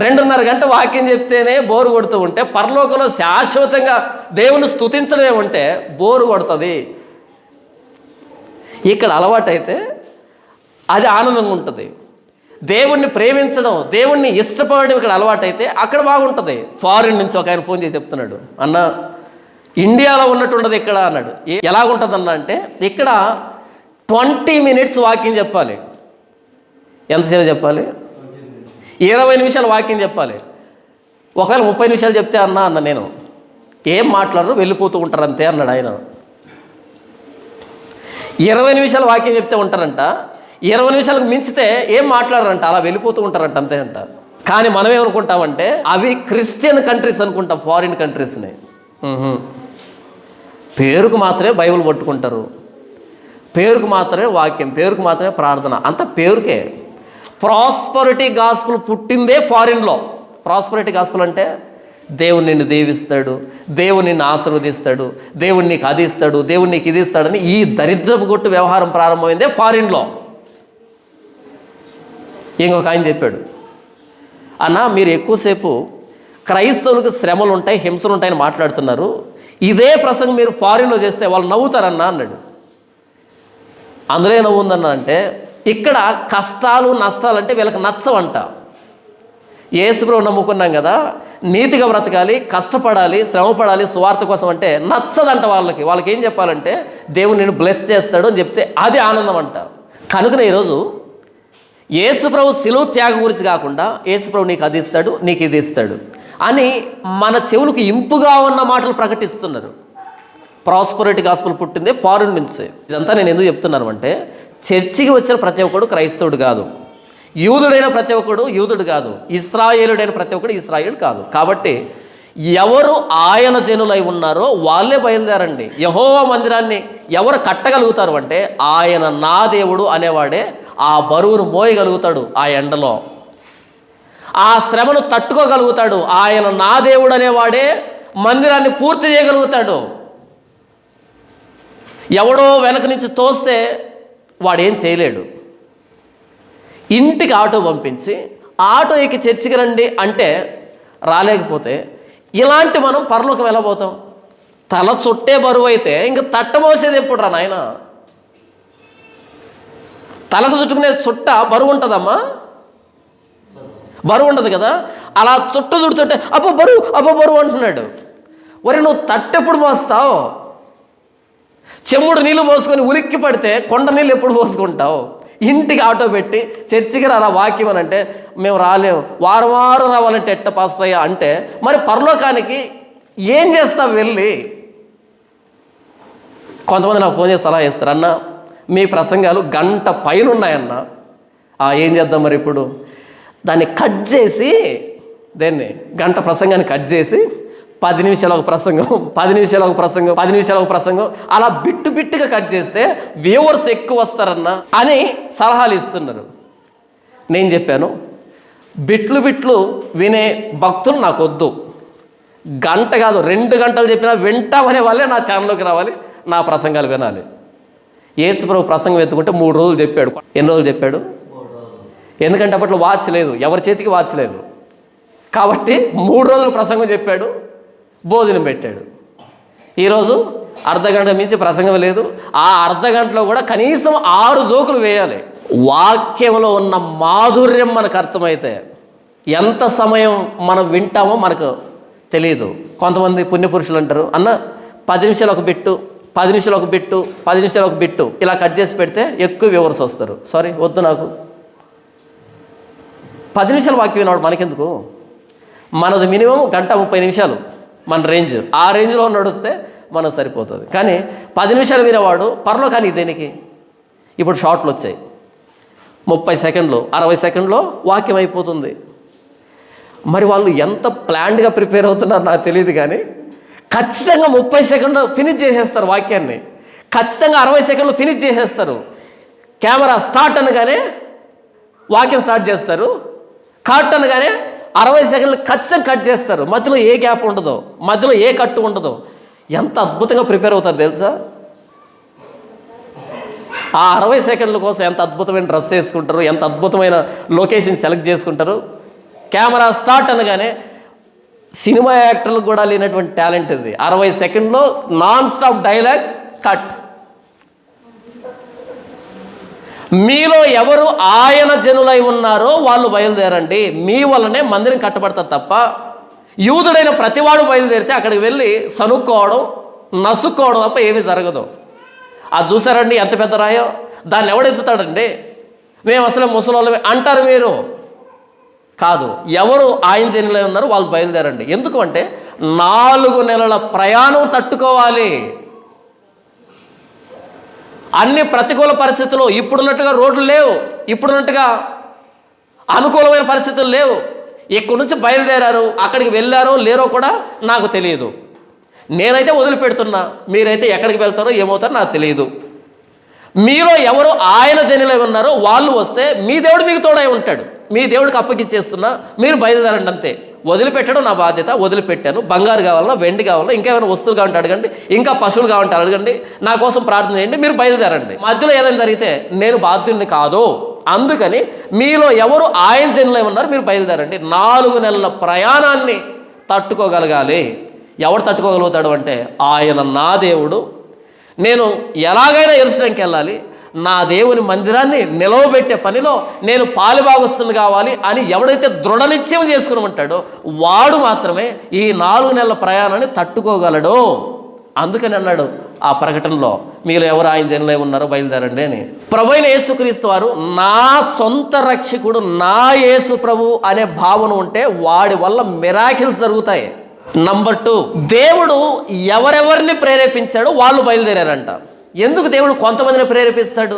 2:30 గంట వాక్యం చెప్తేనే బోరు కొడుతూ ఉంటే పరలోకంలో శాశ్వతంగా దేవుని స్తుతించడమే ఉంటే బోరు కొడుతుంది. ఇక్కడ అలవాటైతే అది ఆనందంగా ఉంటుంది. దేవుణ్ణి ప్రేమించడం, దేవుణ్ణి ఇష్టపడడం ఇక్కడ అలవాటైతే అక్కడ బాగుంటుంది. ఫారిన్ నుంచి ఒక ఆయన ఫోన్ చేసి చెప్తున్నాడు, అన్న ఇండియాలో ఉన్నట్టుండదు ఇక్కడ అన్నాడు. ఎలాగుంటుంది అన్న అంటే ఇక్కడ 20 minutes వాక్యం చెప్పాలి. ఎంతసేపు చెప్పాలి? 20 నిమిషాలు వాక్యం చెప్పాలి. ఒకవేళ 30 నిమిషాలు చెప్తే అన్న నేను ఏం మాట్లాడరు, వెళ్ళిపోతూ ఉంటారు అంతే అన్నాడు ఆయన. 20 నిమిషాలు వాక్యం చెప్తే ఉంటారంట, 20 నిమిషాలకు మించితే ఏం మాట్లాడరంట, అలా వెళ్ళిపోతూ ఉంటారంట అంతే అంట. కానీ మనం ఏమనుకుంటామంటే అవి క్రిస్టియన్ కంట్రీస్ అనుకుంటాం, ఫారిన్ కంట్రీస్ని. పేరుకు మాత్రమే బైబిల్ పట్టుకుంటారు, పేరుకు మాత్రమే వాక్యం, పేరుకు మాత్రమే ప్రార్థన, అంత పేరుకే. ప్రాస్పరిటీ గాస్పుల్ పుట్టిందే ఫారిన్లో. ప్రాస్పరిటీ గాస్పుల్ అంటే దేవుడు నిన్ను దీవిస్తాడు, దేవుడు నిన్ను ఆశీర్వదిస్తాడు, దేవుడు నీకు అది ఇస్తాడు, దేవుడు నీకు ఇది ఇస్తాడని ఈ దరిద్రపు కొట్టు వ్యవహారం ప్రారంభమైందే ఫారిన్లో. ఇంకొక ఆయన చెప్పాడు, అన్న మీరు ఎక్కువసేపు క్రైస్తవులకు శ్రమలు ఉంటాయి, హింసలు ఉంటాయని మాట్లాడుతున్నారు, ఇదే ప్రసంగం మీరు ఫారిన్లో చేస్తే వాళ్ళు నవ్వుతారన్నా అన్నాడు. అందులో నవ్వు ఉందన్న అంటే ఇక్కడ కష్టాలు నష్టాలు అంటే వీళ్ళకి నచ్చవంట. యేసుప్రభువు నమ్ముకున్నాం కదా, నీతిగా బ్రతకాలి, కష్టపడాలి, శ్రమపడాలి సువార్త కోసం అంటే నచ్చదంట వాళ్ళకి. వాళ్ళకి ఏం చెప్పాలంటే దేవుడు నిన్ను బ్లెస్ చేస్తాడు అని చెప్తే అది ఆనందం అంట. కనుకనే ఈరోజు యేసుప్రభు శిలువ త్యాగం గురించి కాకుండా యేసుప్రభు నీకు అది ఇస్తాడు, నీకు ఇది ఇస్తాడు అని మన చెవులకు ఇంపుగా ఉన్న మాటలు ప్రకటిస్తున్నారు. ప్రాస్పరిటీ గాస్పుల్ పుట్టిందే ఫారిన్ నుంచి. ఇదంతా నేను ఎందుకు చెప్తున్నాను అంటే చర్చికి వచ్చిన ప్రతి ఒక్కడు క్రైస్తవుడు కాదు, యూదుడైన ప్రతి ఒక్కడు యూదుడు కాదు, ఇశ్రాయేలుడైన ప్రతి ఒక్కడు ఇశ్రాయేలు కాదు. కాబట్టి ఎవరు ఆయన జనులై ఉన్నారో వాళ్ళే బయలుదేరండి. యెహోవా మందిరాన్ని ఎవరు కట్టగలుగుతారు అంటే ఆయన నా దేవుడు అనేవాడే ఆ బరువును మోయగలుగుతాడు, ఆ ఎండలో ఆ శ్రమను తట్టుకోగలుగుతాడు. ఆయన నా దేవుడు అనేవాడే మందిరాన్ని పూర్తి చేయగలుగుతాడు. ఎవడో వెనక నుంచి తోస్తే వాడేం చేయలేడు. ఇంటికి ఆటో పంపించి ఆటో ఎక్కి చర్చికి రండి అంటే రాలేకపోతే ఇలాంటి మనం పరలోకం వెళ్ళబోతాం. తల చుట్టే బరువు అయితే ఇంక తట్టమోసేది ఎప్పుడు రా నాయన? తలకు చుట్టుకునే చుట్ట బరువు ఉంటుందమ్మా? బరువు ఉండదు కదా. అలా చుట్టు చుడుతుంటే అబ్బో బరువు అంటున్నాడు. ఒరే నువ్వు తట్టెప్పుడు మోస్తావు? చెమ్ముడు నీళ్ళు పోసుకొని ఉలిక్కి పడితే కొండ నీళ్ళు ఎప్పుడు పోసుకుంటావు? ఇంటికి ఆటో పెట్టి చర్చికి రా వాక్యం అని అంటే మేము రాలేము, వారం రావాలంటే ఎట్ట పాస్టర్ అయ్యా అంటే మరి పరలోకానికి ఏం చేస్తావు వెళ్ళి? కొంతమంది నాకు ఫోన్ చేసి సలహా ఇస్తారు, అన్న మీ ప్రసంగాలు గంట పైన ఉన్నాయన్న, ఏం చేద్దాం మరి ఇప్పుడు? దాన్ని కట్ చేసి దేన్ని గంట ప్రసంగాన్ని కట్ చేసి 10 నిమిషాలు ఒక ప్రసంగం, 10 నిమిషాలు ఒక ప్రసంగం, 10 నిమిషాలు ఒక ప్రసంగం, అలా బిట్టుగా కట్ చేస్తే వ్యూవర్స్ ఎక్కువ వస్తారన్న అని సలహాలు ఇస్తున్నారు. నేను చెప్పాను, బిట్లు వినే భక్తులు నాకు వద్దు. గంట కాదు 2 గంటలు చెప్పినా వింటామనే వాళ్ళే నా ఛానల్లోకి రావాలి, నా ప్రసంగాలు వినాలి. యేసుప్రభు ప్రసంగం ఎత్తుకుంటే 3 రోజులు చెప్పాడు. ఎన్ని రోజులు చెప్పాడు? ఎందుకంటే అప్పట్లో వాచ్ లేదు, ఎవరి చేతికి వాచ్ లేదు. కాబట్టి 3 రోజులు ప్రసంగం చెప్పాడు, భోజనం పెట్టాడు. ఈరోజు అర్ధగంట మించి ప్రసంగం లేదు. ఆ అర్ధగంటలో కూడా కనీసం 6 జోకులు వేయాలి. వాక్యంలో ఉన్న మాధుర్యం మనకు అర్థమైతే ఎంత సమయం మనం వింటామో మనకు తెలియదు. కొంతమంది పుణ్యపురుషులు అంటారు, అన్న 10 నిమిషాలు ఒక బిట్టు, 10 నిమిషాలు ఒక బిట్టు, 10 నిమిషాలు ఒక బిట్టు ఇలా కట్ చేసి పెడితే ఎక్కువ వ్యూవర్స్ వస్తారు. సారీ వద్దు, నాకు 10 నిమిషాలు వాక్యం వినవాడు మనకెందుకు? మనది మినిమం 1:30 నిమిషాలు మన రేంజ్. ఆ రేంజ్లో నడిస్తే మనకు సరిపోతుంది. కానీ 10 నిమిషాలు వినేవాడు పరలోకానికి దేనికి? ఇప్పుడు షార్ట్లు వచ్చాయి, 30 సెకండ్లు 60 సెకండ్లో వాక్యం అయిపోతుంది. మరి వాళ్ళు ఎంత ప్లాన్డ్గా ప్రిపేర్ అవుతున్నారో నాకు తెలియదు, కానీ ఖచ్చితంగా 30 సెకండ్లు ఫినిష్ చేసేస్తారు వాక్యాన్ని, ఖచ్చితంగా 60 సెకండ్లు ఫినిష్ చేసేస్తారు. కెమెరా స్టార్ట్ అనగానే వాక్యం స్టార్ట్ చేస్తారు, కట్ అనగానే 60 సెకండ్లు ఖచ్చితంగా కట్ చేస్తారు. మధ్యలో ఏ గ్యాప్ ఉండదు, మధ్యలో ఏ కట్టు ఉండదు. ఎంత అద్భుతంగా ప్రిపేర్ అవుతారు తెలుసా? ఆ 60 సెకండ్ల కోసం ఎంత అద్భుతమైన డ్రెస్ వేసుకుంటారు, ఎంత అద్భుతమైన లొకేషన్ సెలెక్ట్ చేసుకుంటారు. కెమెరా స్టార్ట్ అనగానే సినిమా యాక్టర్లకు కూడా లేనటువంటి టాలెంట్ ఇది. 60 సెకండ్లో నాన్ స్టాప్ డైలాగ్ కట్. మీలో ఎవరు ఆయన జనులై ఉన్నారో వాళ్ళు బయలుదేరండి, మీ వల్లనే మందిరం కట్టబడతారు తప్ప యూదుడైన ప్రతివాడు బయలుదేరితే అక్కడికి వెళ్ళి సనుక్కోవడం, నసుక్కోవడం తప్ప ఏమీ జరగదు. అది చూసారండి ఎంత పెద్ద రాయో, దాన్ని ఎవడెత్తుతాడండి? మేము అసలు ముసలోళ్ళమే అంటారు మీరు. కాదు, ఎవరు ఆయన జనులై ఉన్నారో వాళ్ళు బయలుదేరండి. ఎందుకు అంటే 4 నెలల ప్రయాణం తట్టుకోవాలి. అన్ని ప్రతికూల పరిస్థితులు, ఇప్పుడున్నట్టుగా రోడ్లు లేవు, ఇప్పుడున్నట్టుగా అనుకూలమైన పరిస్థితులు లేవు. ఇక్కడి నుంచి బయలుదేరారు, అక్కడికి వెళ్ళారో లేరో కూడా నాకు తెలియదు. నేనైతే వదిలిపెడుతున్నా, మీరైతే ఎక్కడికి వెళ్తారో ఏమవుతారో నాకు తెలియదు. మీలో ఎవరు ఆయన జనులై ఉన్నారో వాళ్ళు వస్తే మీ దేవుడు మీకు తోడై ఉంటాడు. మీ దేవుడికి అప్పగిచ్చేస్తున్నా, మీరు బయలుదేరండి అంతే. వదిలిపెట్టడం నా బాధ్యత, వదిలిపెట్టాను. బంగారు కావాలన్నా, వెండి కావాలన్నా, ఇంకా ఏమైనా వస్తువులు కావాలంటే అడగండి, ఇంకా పశువులు కావాలంటే అడగండి, నా కోసం ప్రార్థన చేయండి, మీరు బయలుదేరండి. మధ్యలో ఏదైనా జరిగితే నేను బాధ్యుడిని కాదు. అందుకని మీలో ఎవరు ఆయన జనులై ఉన్నారు మీరు బయలుదేరండి. 4 నెలల ప్రయాణాన్ని తట్టుకోగలగాలి. ఎవడు తట్టుకోగలుగుతాడు అంటే ఆయన నా దేవుడు. నేను ఎలాగైనా యెరూషలేముకి వెళ్ళాలి, నా దేవుని మందిరాన్ని నిలవబెట్టే పనిలో నేను పాలుభాగస్తుని కావాలి అని ఎవడైతే దృఢ నిశ్చయం చేసుకుని ఉంటాడో వాడు మాత్రమే ఈ 4 నెలల ప్రయాణాన్ని తట్టుకోగలడు. అందుకని అన్నాడు ఆ ప్రకటనలో, మీలో ఎవరు ఆయన జనులై ఉన్నారో బయలుదేరండి అని. ప్రభువైన యేసుక్రీస్తు వారు నా సొంత రక్షకుడు, నా యేసు ప్రభు అనే భావన ఉంటే వాడి వల్ల మిరాకిల్స్ జరుగుతాయి. నంబర్ 2, దేవుడు ఎవరెవరిని ప్రేరేపించాడో వాళ్ళు బయలుదేరారంట. ఎందుకు దేవుడు కొంతమందిని ప్రేరేపిస్తాడు?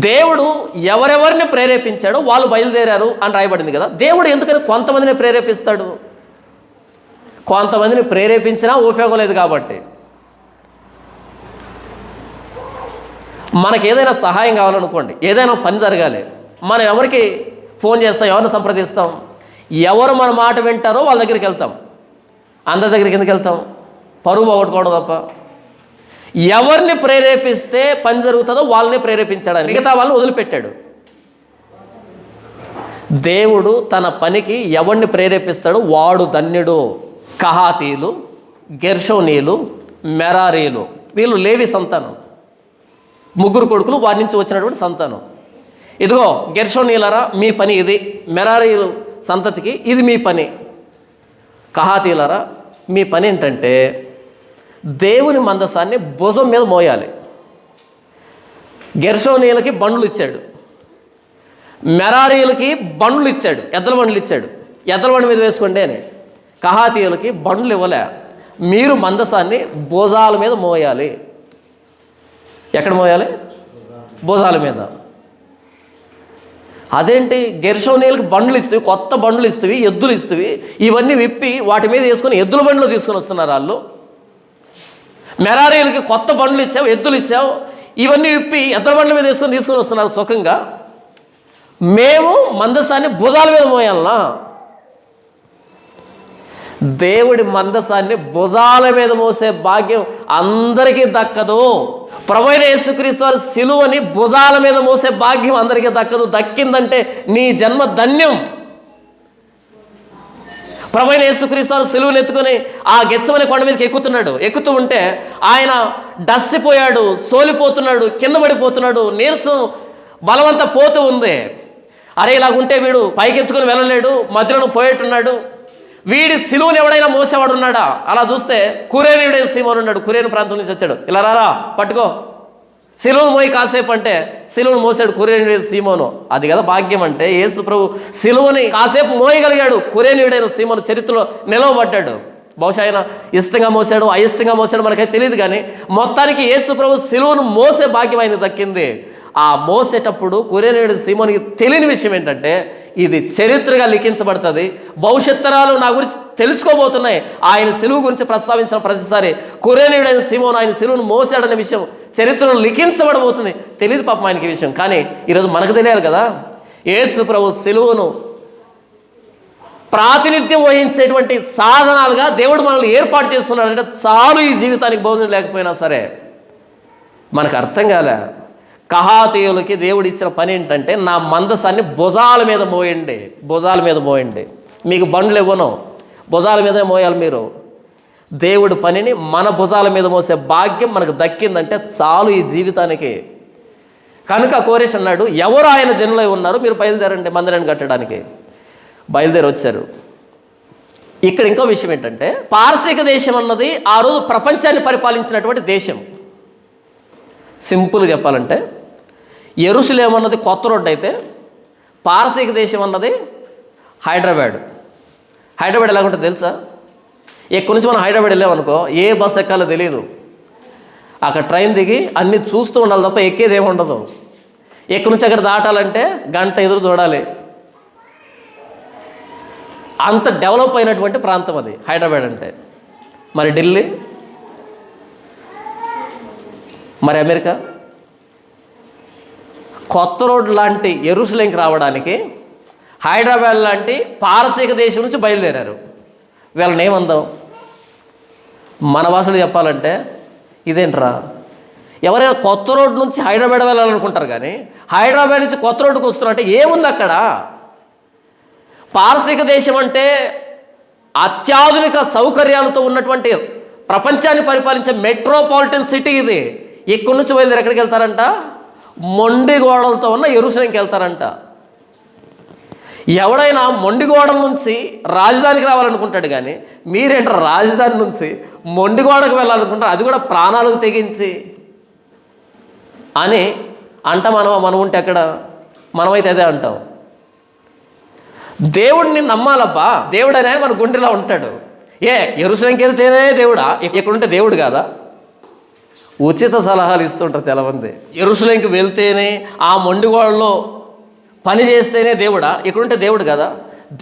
దేవుడు ఎవరెవరిని ప్రేరేపించాడో వాళ్ళు బయలుదేరారు అని రాయబడింది కదా. దేవుడు ఎందుకని కొంతమందిని ప్రేరేపిస్తాడు? కొంతమందిని ప్రేరేపించినా ఉపయోగం లేదు కాబట్టి. మనకి ఏదైనా సహాయం కావాలనుకోండి, ఏదైనా పని జరగాలి, మనం ఎవరికి ఫోన్ చేస్తాం, ఎవరిని సంప్రదిస్తాం? ఎవరు మన మాట వింటారో వాళ్ళ దగ్గరికి వెళ్తాం. అందరి దగ్గరికి ఎందుకు వెళ్తాం? పరువు పోగొట్టుకోవడం తప్ప. ఎవరిని ప్రేరేపిస్తే పని జరుగుతుందో వాళ్ళని ప్రేరేపించాడు, మిగతా వాళ్ళని వదిలిపెట్టాడు. దేవుడు తన పనికి ఎవరిని ప్రేరేపిస్తాడో వాడు ధన్యుడు. కహాతీలు, గెర్షోనీలు, మెరారీలు, వీళ్ళు లేవి సంతానం, 3 కొడుకులు, వారి నుంచి వచ్చినటువంటి సంతానం. ఇదిగో గెర్షోనీలరా మీ పని ఇది, మెరారీలు సంతతికి ఇది మీ పని. కహాతీలరా మీ పని ఏంటంటే దేవుని మందసాన్ని భుజం మీద మోయాలి. గెర్షోనీలకి బండ్లు ఇచ్చాడు, మెరారీలకి బండ్లు ఇచ్చాడు, ఎద్దల బండ్లు ఇచ్చాడు, ఎద్దల బండి మీద వేసుకోండి అని. కహాతీయులకి బండ్లు ఇవ్వలే. మీరు మందసాన్ని భుజాల మీద మోయాలి. ఎక్కడ మోయాలి? భుజాల మీద. అదేంటి, గెర్షోనీయులకి బండ్లు ఇస్తవి, కొత్త బండ్లు ఇస్తవి, ఎద్దులు ఇస్తవి, ఇవన్నీ విప్పి వాటి మీద వేసుకొని ఎద్దుల బండ్లు తీసుకొని వస్తున్నారు వాళ్ళు. మెరారీలకి కొత్త బండ్లు ఇచ్చావు, ఎద్దులు ఇచ్చావు, ఇవన్నీ విప్పి ఎద్దల బండ్ల మీద తీసుకొని వస్తున్నారు సుఖంగా. మేము మందసాన్ని భుజాల మీద మోయాలనా? దేవుడి మందసాన్ని భుజాల మీద మోసే భాగ్యం అందరికీ దక్కదు. ప్రభువైన యేసుక్రీస్తు వారి సిలువని భుజాల మీద మోసే భాగ్యం అందరికీ దక్కదు. దక్కిందంటే నీ జన్మ ధన్యం. ప్రభువైన యేసుక్రీస్తు వారు సిలువను ఎత్తుకొని ఆ గెత్సెమనే కొండ మీదకి ఎక్కుతూ ఉంటే ఆయన డస్సిపోయాడు, సోలిపోతున్నాడు, కింద పడిపోతున్నాడు, నీరసం బలవంతా పోతూ ఉంది. అరే ఇలాగుంటే వీడు పైకి ఎత్తుకొని వెళ్ళలేడు, మధ్యలో పోయేట్టున్నాడు, వీడి సిలువను ఎవడైనా మోసేవాడు ఉన్నాడా? అలా చూస్తే కురేనీయుడైన సీమోను ఉన్నాడు, కురేను ప్రాంతం నుంచి వచ్చాడు. ఇలా రారా పట్టుకో, సిలువను మోయి కాసేపు అంటే సిలువను మోసాడు కురేనీయుడైన సీమోను. అది కదా భాగ్యం అంటే. యేసు ప్రభు సిలువని కాసేపు మోయగలిగాడు. కురేనీయుడైన సీమోను చరిత్రలో నిలవబడ్డాడు. బహుశా ఆయన ఇష్టంగా మోసాడు, అయిష్టంగా మోసాడు మనకైతే తెలియదు, కానీ మొత్తానికి యేసు ప్రభు సిలువను మోసే భాగ్యం ఆయన దక్కింది. ఆ మోసేటప్పుడు కురేనీయుడు సీమోనికి తెలియని విషయం ఏంటంటే ఇది చరిత్రగా లిఖించబడుతుంది. భవిష్యత్తరాలు నా గురించి తెలుసుకోబోతున్నాయి. ఆయన సిలువు గురించి ప్రస్తావించిన ప్రతిసారి కురేనీయుడైన సీమోను ఆయన సిలువను మోసాడనే విషయం చరిత్రలో లిఖించబడబోతుంది. తెలియదు పాపం ఆయనకి విషయం, కానీ ఈరోజు మనకు తెలియాలి కదా. యేసు ప్రభు సిలువను ప్రాతినిధ్యం వహించేటువంటి సాధనాలుగా దేవుడు మనల్ని ఏర్పాటు చేస్తున్నాడంటే చాలు ఈ జీవితానికి భోజనం లేకపోయినా సరే. మనకు అర్థం కాలే. కహాతీయులకి దేవుడు ఇచ్చిన పని ఏంటంటే, నా మందసాన్ని భుజాల మీద మోయండి, భుజాల మీద మోయండి. మీకు బండ్లు ఇవ్వను, భుజాల మీదనే మోయాలి మీరు. దేవుడి పనిని మన భుజాల మీద మోసే భాగ్యం మనకు దక్కిందంటే చాలు ఈ జీవితానికి. కనుక కోరేష్ అన్నాడు, ఎవరు ఆయన జనులై ఉన్నారు, మీరు బయలుదేరండి మందిరాన్ని కట్టడానికి. బయలుదేరి వచ్చారు. ఇక్కడ ఇంకో విషయం ఏంటంటే, పారసీక దేశం అన్నది ఆ రోజు ప్రపంచాన్ని పరిపాలించినటువంటి దేశం. సింపుల్గా చెప్పాలంటే, యెరూషలేము అన్నది కొత్త రోడ్డు అయితే, పారసీక దేశం అన్నది హైదరాబాద్. హైదరాబాద్ ఎలాగుంటుంది తెలుసా? ఎక్కడి నుంచి మనం హైదరాబాద్ వెళ్ళామనుకో, ఏ బస్ ఎక్కాలో తెలియదు. అక్కడ ట్రైన్ దిగి అన్నీ చూస్తూ ఉండాలి తప్ప ఎక్కేది ఏమి ఉండదు. ఎక్కడి నుంచి అక్కడ దాటాలంటే గంట ఎదురు చూడాలి. అంత డెవలప్ అయినటువంటి ప్రాంతం అది హైదరాబాద్ అంటే. మరి ఢిల్లీ, మరి అమెరికా, కొత్త రోడ్ లాంటి యెరూషలేంకి రావడానికి హైదరాబాద్ లాంటి పారసీక దేశం నుంచి బయలుదేరారు. వీళ్ళని ఏమందాం? మన భాషలో చెప్పాలంటే ఇదేంట్రా, ఎవరైనా కొత్త రోడ్డు నుంచి హైదరాబాద్ వెళ్ళాలనుకుంటారు, కానీ హైదరాబాద్ నుంచి కొత్త రోడ్డుకు వస్తున్నారంటే ఏముంది అక్కడ? పారసీక దేశం అంటే అత్యాధునిక సౌకర్యాలతో ఉన్నటువంటి ప్రపంచాన్ని పరిపాలించే మెట్రోపాలిటన్ సిటీ ఇది. ఇక్కడి నుంచి బయలుదేరి ఎక్కడికి వెళ్తారంట? మొండి గోడలతో ఉన్న యెరూషలేంకి వెళ్తారంట. ఎవడైనా మొండి గోడల నుంచి రాజధానికి రావాలనుకుంటాడు, కానీ మీరేంటారు రాజధాని నుంచి మొండి గోడకు వెళ్ళాలనుకుంటారు, అది కూడా ప్రాణాలకు తెగించి అని అంట. మనం ఉంటే ఎక్కడ? మనమైతే అదే అంటాం. దేవుడిని నమ్మాలబ్బా, దేవుడు అనే మన గుండెలో ఉంటాడు. యెరూషలేంకి వెళ్తేనే దేవుడా, ఇక్కడుంటే దేవుడు కాదా? ఉచిత సలహాలు ఇస్తుంటారు చాలామంది. యెరూషలేంకి వెళ్తేనే, ఆ మొండిగోడలో పని చేస్తేనే దేవుడా, ఇక్కడుంటే దేవుడు కదా?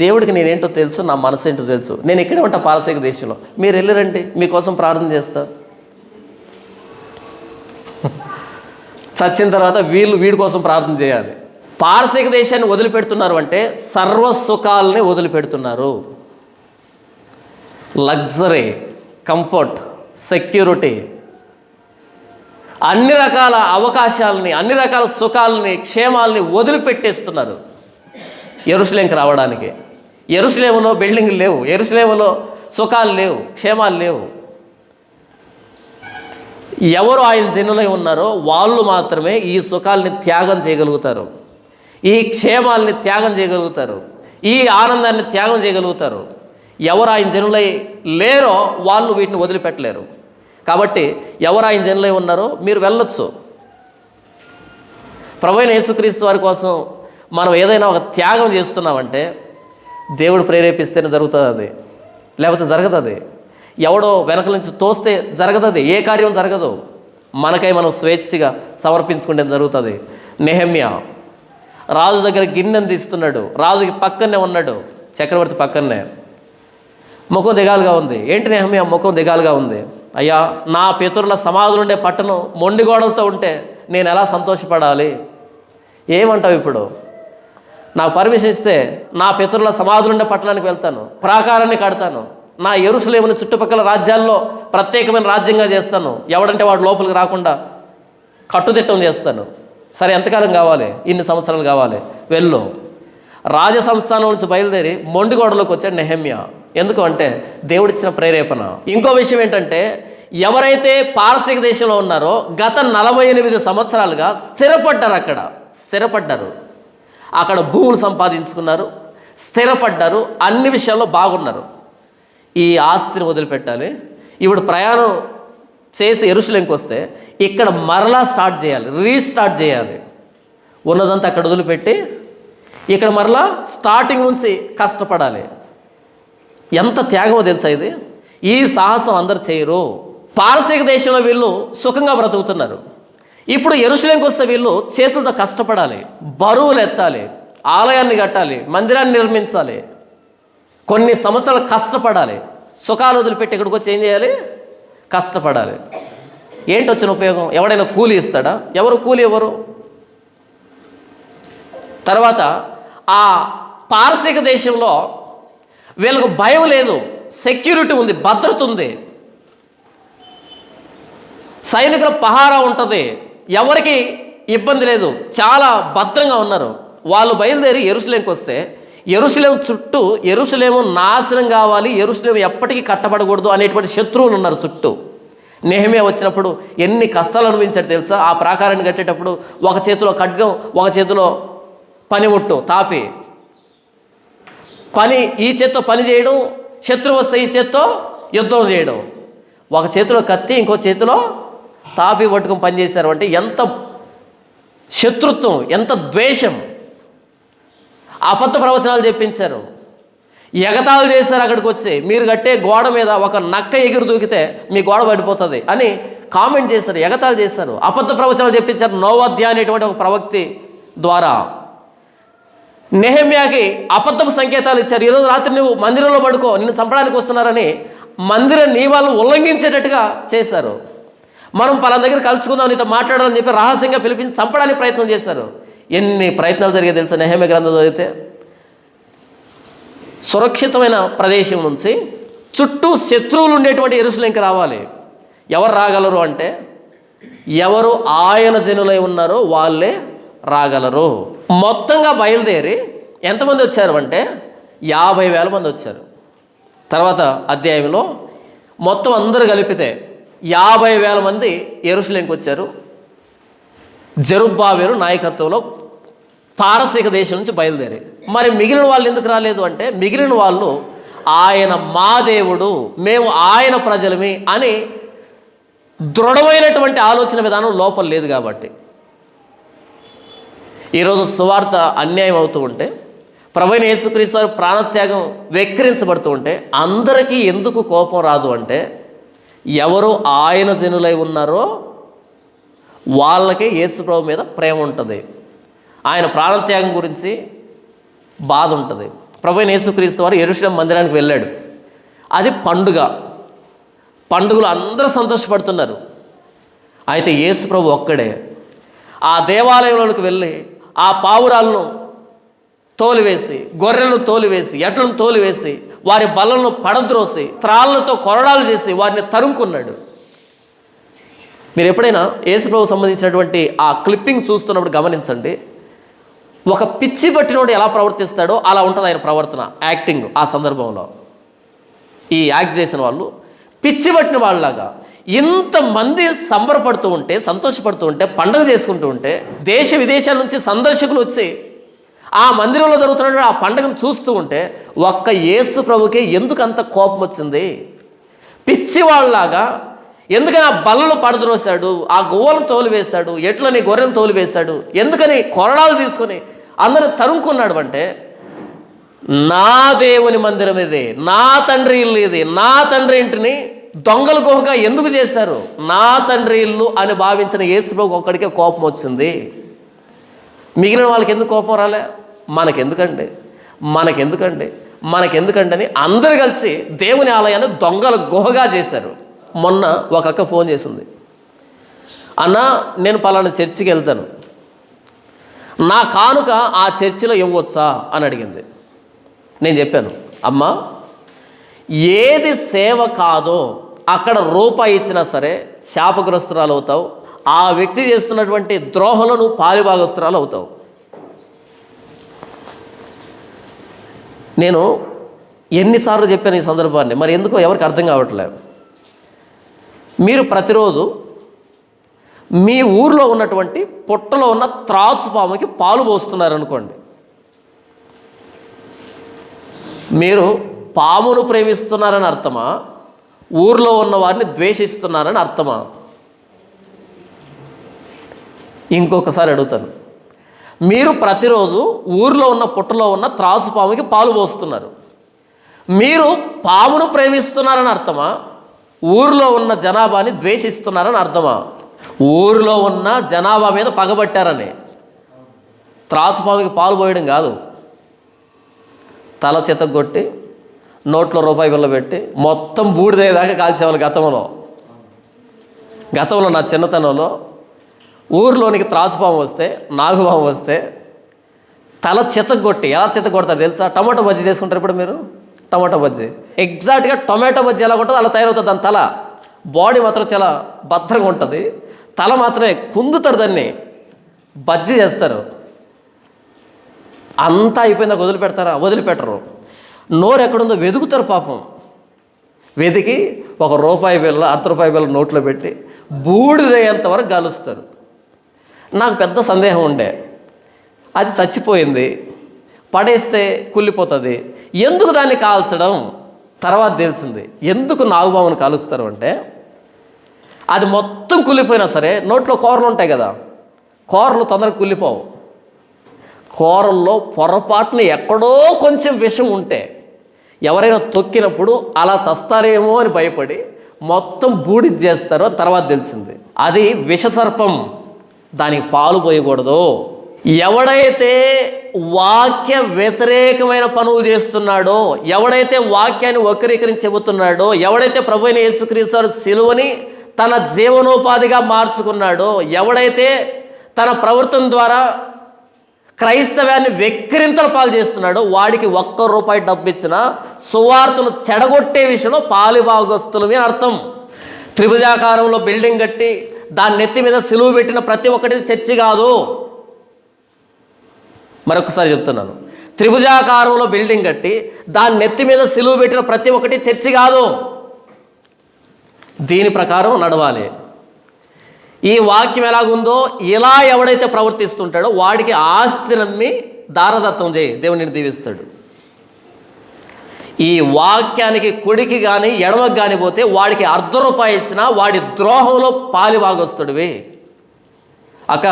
దేవుడికి నేనేంటో తెలుసు, నా మనసు ఏంటో తెలుసు. నేను ఇక్కడే ఉంటా పారసీక దేశంలో, మీరు వెళ్ళిరండి, మీకోసం ప్రార్థన చేస్తా. చచ్చిన తర్వాత వీడి కోసం ప్రార్థన చేయాలి. పారసీక దేశాన్ని వదిలిపెడుతున్నారు అంటే సర్వసుఖాలని వదిలిపెడుతున్నారు. లగ్జరీ, కంఫర్ట్, సెక్యూరిటీ, అన్ని రకాల అవకాశాలని, అన్ని రకాల సుఖాలని, క్షేమాలని వదిలిపెట్టేస్తున్నారు యెరూషలేంకి రావడానికి. యెరూషలేములో బిల్డింగ్లు లేవు, యెరూషలేములో సుఖాలు లేవు, క్షేమాలు లేవు. ఎవరు ఆయన జనులై ఉన్నారో వాళ్ళు మాత్రమే ఈ సుఖాలని త్యాగం చేయగలుగుతారు, ఈ క్షేమాలని త్యాగం చేయగలుగుతారు, ఈ ఆనందాన్ని త్యాగం చేయగలుగుతారు. ఎవరు ఆయన జనులై లేరో వాళ్ళు వీటిని వదిలిపెట్టలేరు. కాబట్టి ఎవరు ఆయన జనులై ఉన్నారో మీరు వెళ్ళొచ్చు. ప్రభువైన యేసుక్రీస్తు వారి కోసం మనం ఏదైనా ఒక త్యాగం చేస్తున్నామంటే దేవుడు ప్రేరేపిస్తేనే జరుగుతుంది అది, లేకపోతే జరగదు అది. ఎవడో వెనక నుంచి తోస్తే జరగదు అది, ఏ కార్యం జరగదు. మనకై మనం స్వేచ్ఛగా సమర్పించుకుంటే జరుగుతుంది. నెహెమ్యా రాజు దగ్గర గిన్నెను తీస్తున్నాడు, రాజుకి పక్కనే ఉన్నాడు, చక్రవర్తి పక్కనే. ముఖం దిగాలుగా ఉంది. ఏంటి నెహెమ్యా ముఖం దిగాలుగా ఉంది? అయ్యా, నా పితరుల సమాధులుండే పట్టణం మొండి గోడలతో ఉంటే నేను ఎలా సంతోషపడాలి? ఏమంటావు ఇప్పుడు? నాకు పర్మిషన్ ఇస్తే నా పితరుల సమాధులుండే పట్టణానికి వెళ్తాను, ప్రాకారాన్ని కడతాను, నా యెరూషలేముని చుట్టుపక్కల రాజ్యాల్లో ప్రత్యేకమైన రాజ్యంగా చేస్తాను, ఎవడంటే వాడు లోపలికి రాకుండా కట్టుదిట్టం చేస్తాను. సరే, ఎంతకాలం కావాలి? ఇన్ని సంవత్సరాలు కావాలి, వెళ్ళు. రాజసంస్థానం నుంచి బయలుదేరి మొండిగోడలోకి వచ్చాడు నెహెమ్యా. ఎందుకు అంటే దేవుడిచ్చిన ప్రేరేపణ. ఇంకో విషయం ఏంటంటే, ఎవరైతే పారసీక దేశంలో ఉన్నారో గత 48 సంవత్సరాలుగా స్థిరపడ్డారు, అక్కడ భూములు సంపాదించుకున్నారు, స్థిరపడ్డారు, అన్ని విషయాల్లో బాగున్నారు. ఈ ఆస్తిని వదిలిపెట్టాలి. ఇప్పుడు ప్రయాణం చేసి యెరూషలేంకి వస్తే ఇక్కడ మరలా స్టార్ట్ చేయాలి, రీస్టార్ట్ చేయాలి. ఉన్నదంతా అక్కడ వదిలిపెట్టి ఇక్కడ మరలా స్టార్టింగ్ నుంచి కష్టపడాలి. ఎంత త్యాగమో తెలుసా ఇది? ఈ సాహసం అందరు చేయరు. పారసీక దేశంలో వీళ్ళు సుఖంగా బ్రతుకుతున్నారు. ఇప్పుడు యెరూషలేంకి వస్తే వీళ్ళు చేతులతో కష్టపడాలి, బరువులు ఎత్తాలి, ఆలయాన్ని కట్టాలి, మందిరాన్ని నిర్మించాలి, కొన్ని సంవత్సరాలు కష్టపడాలి. సుఖాలు వదిలిపెట్టి ఇక్కడికి వచ్చి ఏం చేయాలి? కష్టపడాలి. ఏంటి వచ్చిన ఉపయోగం? ఎవడైనా కూలి ఇస్తాడా? ఎవరు కూలి ఎవరు? తర్వాత ఆ పారసీక దేశంలో వీళ్ళకు భయం లేదు, సెక్యూరిటీ ఉంది, భద్రత ఉంది, సైనికుల పహారా ఉంటుంది, ఎవరికి ఇబ్బంది లేదు, చాలా భద్రంగా ఉన్నారు. వాళ్ళు బయలుదేరి యెరూషలేముకి వస్తే యెరూషలేము చుట్టూ యెరూషలేము నాశనం కావాలి, యెరూషలేము ఎప్పటికీ కట్టబడకూడదు అనేటువంటి శత్రువులు ఉన్నారు చుట్టూ. నెహెమ్యా వచ్చినప్పుడు ఎన్ని కష్టాలు అనుభవించాడు తెలుసా? ఆ ప్రాకారాన్ని కట్టేటప్పుడు ఒక చేతిలో ఖడ్గం, ఒక చేతిలో పనిముట్టు తాపి, ఈ చేత్తో పని చేయడం, శత్రువు వస్తే ఈ చేత్తో యుద్ధం చేయడం, ఒక చేతిలో కత్తి, ఇంకో చేతిలో తాపి పట్టుకుని పనిచేశారు. అంటే ఎంత శత్రుత్వం, ఎంత ద్వేషం. అబద్ధ ప్రవచనాలు చెప్పించారు, ఎగతాళి చేశారు. అక్కడికి వచ్చి మీరు కట్టే గోడ మీద ఒక నక్క ఎగురు దూకితే మీ గోడ పడిపోతుంది అని కామెంట్ చేశారు, ఎగతాళి చేశారు, అబద్ధ ప్రవచనాలు చెప్పించారు. నోవద్య అనేటువంటి ఒక ప్రవక్తి ద్వారా నెహెమ్యాకి అబద్ధపు సంకేతాలు ఇచ్చారు. ఈరోజు రాత్రి నువ్వు మందిరంలో పడుకో, నిన్ను చంపడానికి వస్తున్నారని మందిర నియమాలను ఉల్లంఘించేటట్టుగా చేశారు. మనం పలానా దగ్గర కలుసుకుందాం, నీతో మాట్లాడాలని చెప్పి రహస్యంగా పిలిపించి చంపడానికి ప్రయత్నం చేశారు. ఎన్ని ప్రయత్నాలు జరిగాయి తెలుసా? నెహెమ్యా గ్రంథం చదివితే సురక్షితమైన ప్రదేశం నుంచి చుట్టూ శత్రువులు ఉండేటువంటి యెరూషలేముకి రావాలి. ఎవరు రాగలరు అంటే ఎవరు ఆయన జనులై ఉన్నారో వాళ్ళే రాగలరు. మొత్తంగా బయలుదేరి ఎంతమంది వచ్చారు అంటే 50,000 మంది వచ్చారు. తర్వాత అధ్యాయంలో మొత్తం అందరూ కలిపితే 50,000 మంది యెరూషలేముకి వచ్చారు. జెరుబ్బాబెలు నాయకత్వంలో పారసీక దేశం నుంచి బయలుదేరి. మరి మిగిలిన వాళ్ళు ఎందుకు రాలేదు అంటే మిగిలిన వాళ్ళు ఆయన మా దేవుడు, మేము ఆయన ప్రజలమి అని దృఢమైనటువంటి ఆలోచన విధానం లోపల లేదు కాబట్టి. ఈరోజు సువార్త అన్యాయం అవుతూ ఉంటే, ప్రభువైన యేసుక్రీస్తు వారి ప్రాణత్యాగం వెక్కిరించబడుతూ ఉంటే అందరికీ ఎందుకు కోపం రాదు అంటే ఎవరు ఆయన జనులై ఉన్నారో వాళ్ళకే యేసు ప్రభు మీద ప్రేమ ఉంటుంది, ఆయన ప్రాణత్యాగం గురించి బాధ ఉంటుంది. ప్రభువైన యేసుక్రీస్తు వారు యెరూషలేము మందిరానికి వెళ్ళాడు. అది పండుగలు అందరూ సంతోషపడుతున్నారు. అయితే యేసు ప్రభు ఒక్కడే ఆ దేవాలయంలోకి వెళ్ళి ఆ పావురాలను తోలివేసి, గొర్రెలను తోలివేసి, ఎడ్లను తోలివేసి, వారి బల్లలను పడద్రోసి, త్రాళ్ళతో కొరడాలు చేసి వారిని తరుముకున్నాడు. మీరు ఎప్పుడైనా యేసు ప్రభు సంబంధించినటువంటి ఆ క్లిప్పింగ్ చూస్తున్నప్పుడు గమనించండి. ఒక పిచ్చి పట్టినోడు ఎలా ప్రవర్తిస్తాడో అలా ఉంటుంది ఆయన ప్రవర్తన, యాక్టింగ్. ఆ సందర్భంలో ఈ యాక్ట్ చేసిన వాళ్ళు పిచ్చి పట్టిన వాళ్ళలాగా ఇంతమంది సంబరపడుతూ ఉంటే, సంతోషపడుతూ ఉంటే, పండుగ చేసుకుంటూ ఉంటే, దేశ విదేశాల నుంచి సందర్శకులు వచ్చి ఆ మందిరంలో జరుగుతున్న ఆ పండుగను చూస్తూ ఉంటే ఒక్క యేసు ప్రభుకే ఎందుకు అంత కోపం వచ్చింది? పిచ్చి వాళ్ళలాగా ఎందుకని ఆ బల్లలు పడద్రోశాడు, ఆ గువ్వలను తోలివేశాడు, ఎట్లని గొర్రెను తోలివేశాడు, ఎందుకని కొరడాలు తీసుకొని అందరిని తరుముకున్నాడు అంటే నా దేవుని మందిరం ఇది, నా తండ్రి ఇల్లు ఇది, నా తండ్రి ఇంటిని దొంగల గుహగా ఎందుకు చేశారు? నా తండ్రి ఇల్లు అని భావించిన యేసుప్రభుకు ఒక్కడికే కోపం వచ్చింది. మిగిలిన వాళ్ళకి ఎందుకు కోపం రాలే? మనకెందుకండి అని అందరు కలిసి దేవుని ఆలయాన్ని దొంగల గుహగా చేశారు. మొన్న ఒక అక్క ఫోన్ చేసింది, అన్న నేను పలానా చర్చికి వెళ్తాను, నా కానుక ఆ చర్చిలో ఇవ్వచ్చా అని అడిగింది. నేను చెప్పాను, అమ్మా ఏది సేవ కాదో అక్కడ రూపాయి ఇచ్చినా సరే శాపగ్రస్తురాలు అవుతావు, ఆ వ్యక్తి చేస్తున్నటువంటి ద్రోహంలో నువ్వు పాలిభాగస్తురాలు అవుతావు. నేను ఎన్నిసార్లు చెప్పాను ఈ సందర్భాన్ని, మరి ఎందుకో ఎవరికి అర్థం కావట్లేదు. మీరు ప్రతిరోజు మీ ఊర్లో ఉన్నటువంటి పొట్టలో ఉన్న త్రాచుపాముకి పాలు పోస్తున్నారనుకోండి, మీరు పామును ప్రేమిస్తున్నారని అర్థమా, ఊర్లో ఉన్న వారిని ద్వేషిస్తున్నారని అర్థమా? ఇంకొకసారి అడుగుతాను, మీరు ప్రతిరోజు ఊర్లో ఉన్న పుట్టలో ఉన్న త్రాచుపాముకి పాలు పోస్తున్నారు, మీరు పామును ప్రేమిస్తున్నారని అర్థమా, ఊరిలో ఉన్న జనాభాని ద్వేషిస్తున్నారని అర్థమా? ఊరిలో ఉన్న జనాభా మీద పగబట్టారని. త్రాచుపాముకి పాలు పోయడం కాదు, తల చితగొట్టి నోట్లో రూపాయి బిళ్ళ పెట్టి మొత్తం బూడిదేదాకా కాల్చేవాళ్ళు. గతంలో నా చిన్నతనంలో ఊరిలోనికి త్రాచుపాము వస్తే, నాగుపాము వస్తే తల చితగొట్టి, ఎలా చితగొడతారు తెలుసా? టమాటో బజ్జీ చేసుకుంటారు ఇప్పుడు మీరు, టమాటో బజ్జీ. ఎగ్జాక్ట్గా టొమాటో బజ్జీ ఎలా ఉంటుందో అలా తయారవుతుంది. దాని తల, బాడీ మాత్రం చాలా భద్రంగా ఉంటుంది, తల మాత్రమే కుందుతారు, దాన్ని బజ్జీ చేస్తారు. అంతా అయిపోయిందాక వదిలిపెడతారా? వదిలిపెట్టరు. నోరు ఎక్కడుందో వెతుకుతారు పాపం. వెతికి ఒక రూపాయి బిళ్ళ, ₹1 బిళ్ళ నోట్లో పెట్టి బూడిదయ్యేంత వరకు గాలుస్తారు. నాకు పెద్ద సందేహం ఉండే, అది చచ్చిపోయింది, పడేస్తే కుళ్ళిపోతుంది, ఎందుకు దాన్ని కాల్చడం? తర్వాత తెలిసింది ఎందుకు నాగుబామును కాలుస్తారు అంటే, అది మొత్తం కుళ్ళిపోయినా సరే నోట్లో కూరలు ఉంటాయి కదా, కూరలు తొందరగా కుళ్ళిపోవు. కూరల్లో పొరపాటున ఎక్కడో కొంచెం విషం ఉంటే ఎవరైనా తొక్కినప్పుడు అలా చస్తారేమో అని భయపడి మొత్తం బూడిద చేస్తారో తర్వాత తెలిసింది. అది విషసర్పం, దానికి పాలు పోయకూడదు. ఎవడైతే వాక్య వ్యతిరేకమైన పనులు చేస్తున్నాడో, ఎవడైతే వాక్యాన్ని వక్రీకరించి చెబుతున్నాడో, ఎవడైతే ప్రభువైన యేసుక్రీస్తు సిలువని తన జీవనోపాధిగా మార్చుకున్నాడో, ఎవడైతే తన ప్రవర్తన ద్వారా క్రైస్తవ్యాన్ని వెక్కిరింతల పాలు చేస్తున్నాడో, వాడికి ₹1 డబ్బు ఇచ్చినా సువార్తను చెడగొట్టే విషయంలో పాలుభాగస్తులవి అని అర్థం. త్రిభుజాకారంలో బిల్డింగ్ కట్టి దాని నెత్తి మీద సిలువ పెట్టిన ప్రతి ఒక్కటి చర్చి కాదు. మరొకసారి చెప్తున్నాను, త్రిభుజాకారంలో బిల్డింగ్ కట్టి దాని నెత్తి మీద సిలువ పెట్టిన ప్రతి ఒక్కటి చర్చి కాదు. దీని ప్రకారం నడవాలి. ఈ వాక్యం ఎలాగుందో ఇలా ఎవడైతే ప్రవర్తిస్తుంటాడో వాడికి ఆస్తి నమ్మి దారదత్తం చేయి, దేవుడు నిన్ను దీవిస్తాడు. ఈ వాక్యానికి కుడికి కానీ ఎడమకి కానీ పోతే వాడికి ₹1 ఇచ్చినా వాడి ద్రోహంలో పాలిభాగస్తుడివి. అక్క,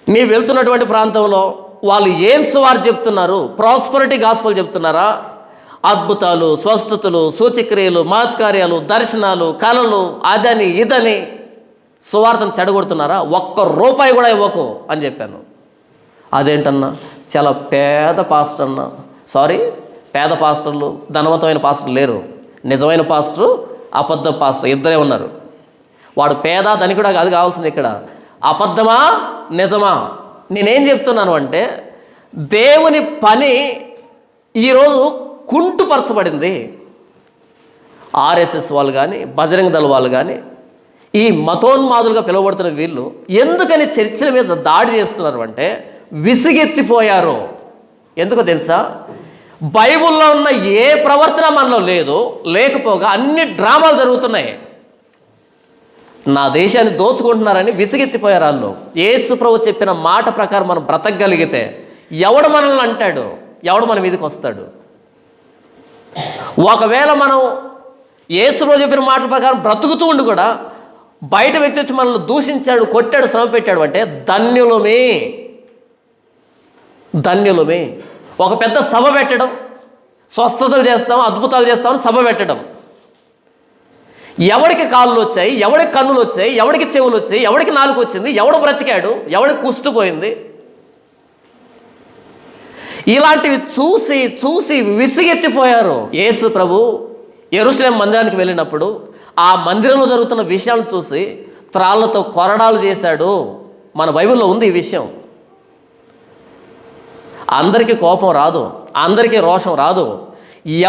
నీ వెళ్తున్నటువంటి ప్రాంతంలో వాళ్ళు ఏం సువార్త చెప్తున్నారు? ప్రాస్పరిటీ గాస్పల్ చెప్తున్నారా? అద్భుతాలు, స్వస్థతలు, సూచక్రియలు, మహత్కార్యాలు, దర్శనాలు, కళలు, అదని ఇదని సువార్తను చెడగొడుతున్నారా? ₹1 కూడా ఇవ్వకు అని చెప్పాను. అదేంటన్నా, చాలా పేద పాస్టర్ అన్నా. సారీ, పేద పాస్టర్లు, ధనవంతమైన పాస్టర్లు లేరు. నిజమైన పాస్టరు, అబద్ధ పాస్టర్ ఇద్దరే ఉన్నారు. వాడు పేద ధనికుడా కాదు కావాల్సింది ఇక్కడ, అబద్ధమా నిజమా? నేనేం చెప్తున్నాను అంటే, దేవుని పని ఈరోజు కుంటుపరచబడింది. ఆర్ఎస్ఎస్ వాళ్ళు కానీ, బజరంగ దళ వాళ్ళు కానీ, ఈ మతోన్మాదులుగా పిలువబడుతున్న వీళ్ళు ఎందుకని చర్చిల మీద దాడి చేస్తున్నారు అంటే, విసిగెత్తిపోయారు. ఎందుకో తెలుసా? బైబిల్లో ఉన్న ఏ ప్రవర్తన మనలో లేదు, లేకపోగా అన్ని డ్రామాలు జరుగుతున్నాయి. నా దేశాన్ని దోచుకుంటున్నారని విసిగెత్తిపోయారు వాళ్ళు. యేసు ప్రభు చెప్పిన మాట ప్రకారం మనం బ్రతకగలిగితే ఎవడు మనల్ని అంటాడు? ఎవడు మన మీదకి వస్తాడు? ఒకవేళ మనం యేసు ప్రభు చెప్పిన మాట ప్రకారం బ్రతుకుతూ ఉండి కూడా బయట వ్యక్తి వచ్చి మనల్ని దూషించాడు, కొట్టాడు, శ్రమ పెట్టాడు అంటే ధన్యులమే, ధన్యులమే. ఒక పెద్ద సభ పెట్టడం, స్వస్థతలు చేస్తాం, అద్భుతాలు చేస్తామని సభ పెట్టడం, ఎవడికి కాళ్ళు వచ్చాయి, ఎవడికి కన్నులు వచ్చాయి, ఎవడికి చెవులు వచ్చాయి, ఎవడికి నాలుగు వచ్చింది, ఎవడు బ్రతికాడు, ఎవడికి కుష్టుపోయింది, ఇలాంటివి చూసి చూసి విసిగెత్తిపోయారు. యేసు ప్రభు యెరూషలేం మందిరానికి వెళ్ళినప్పుడు ఆ మందిరంలో జరుగుతున్న విషయాలను చూసి త్రాళ్లతో కొరడాలు చేశాడు. మన బైబిల్లో ఉంది ఈ విషయం. అందరికీ కోపం రాదు, అందరికీ రోషం రాదు.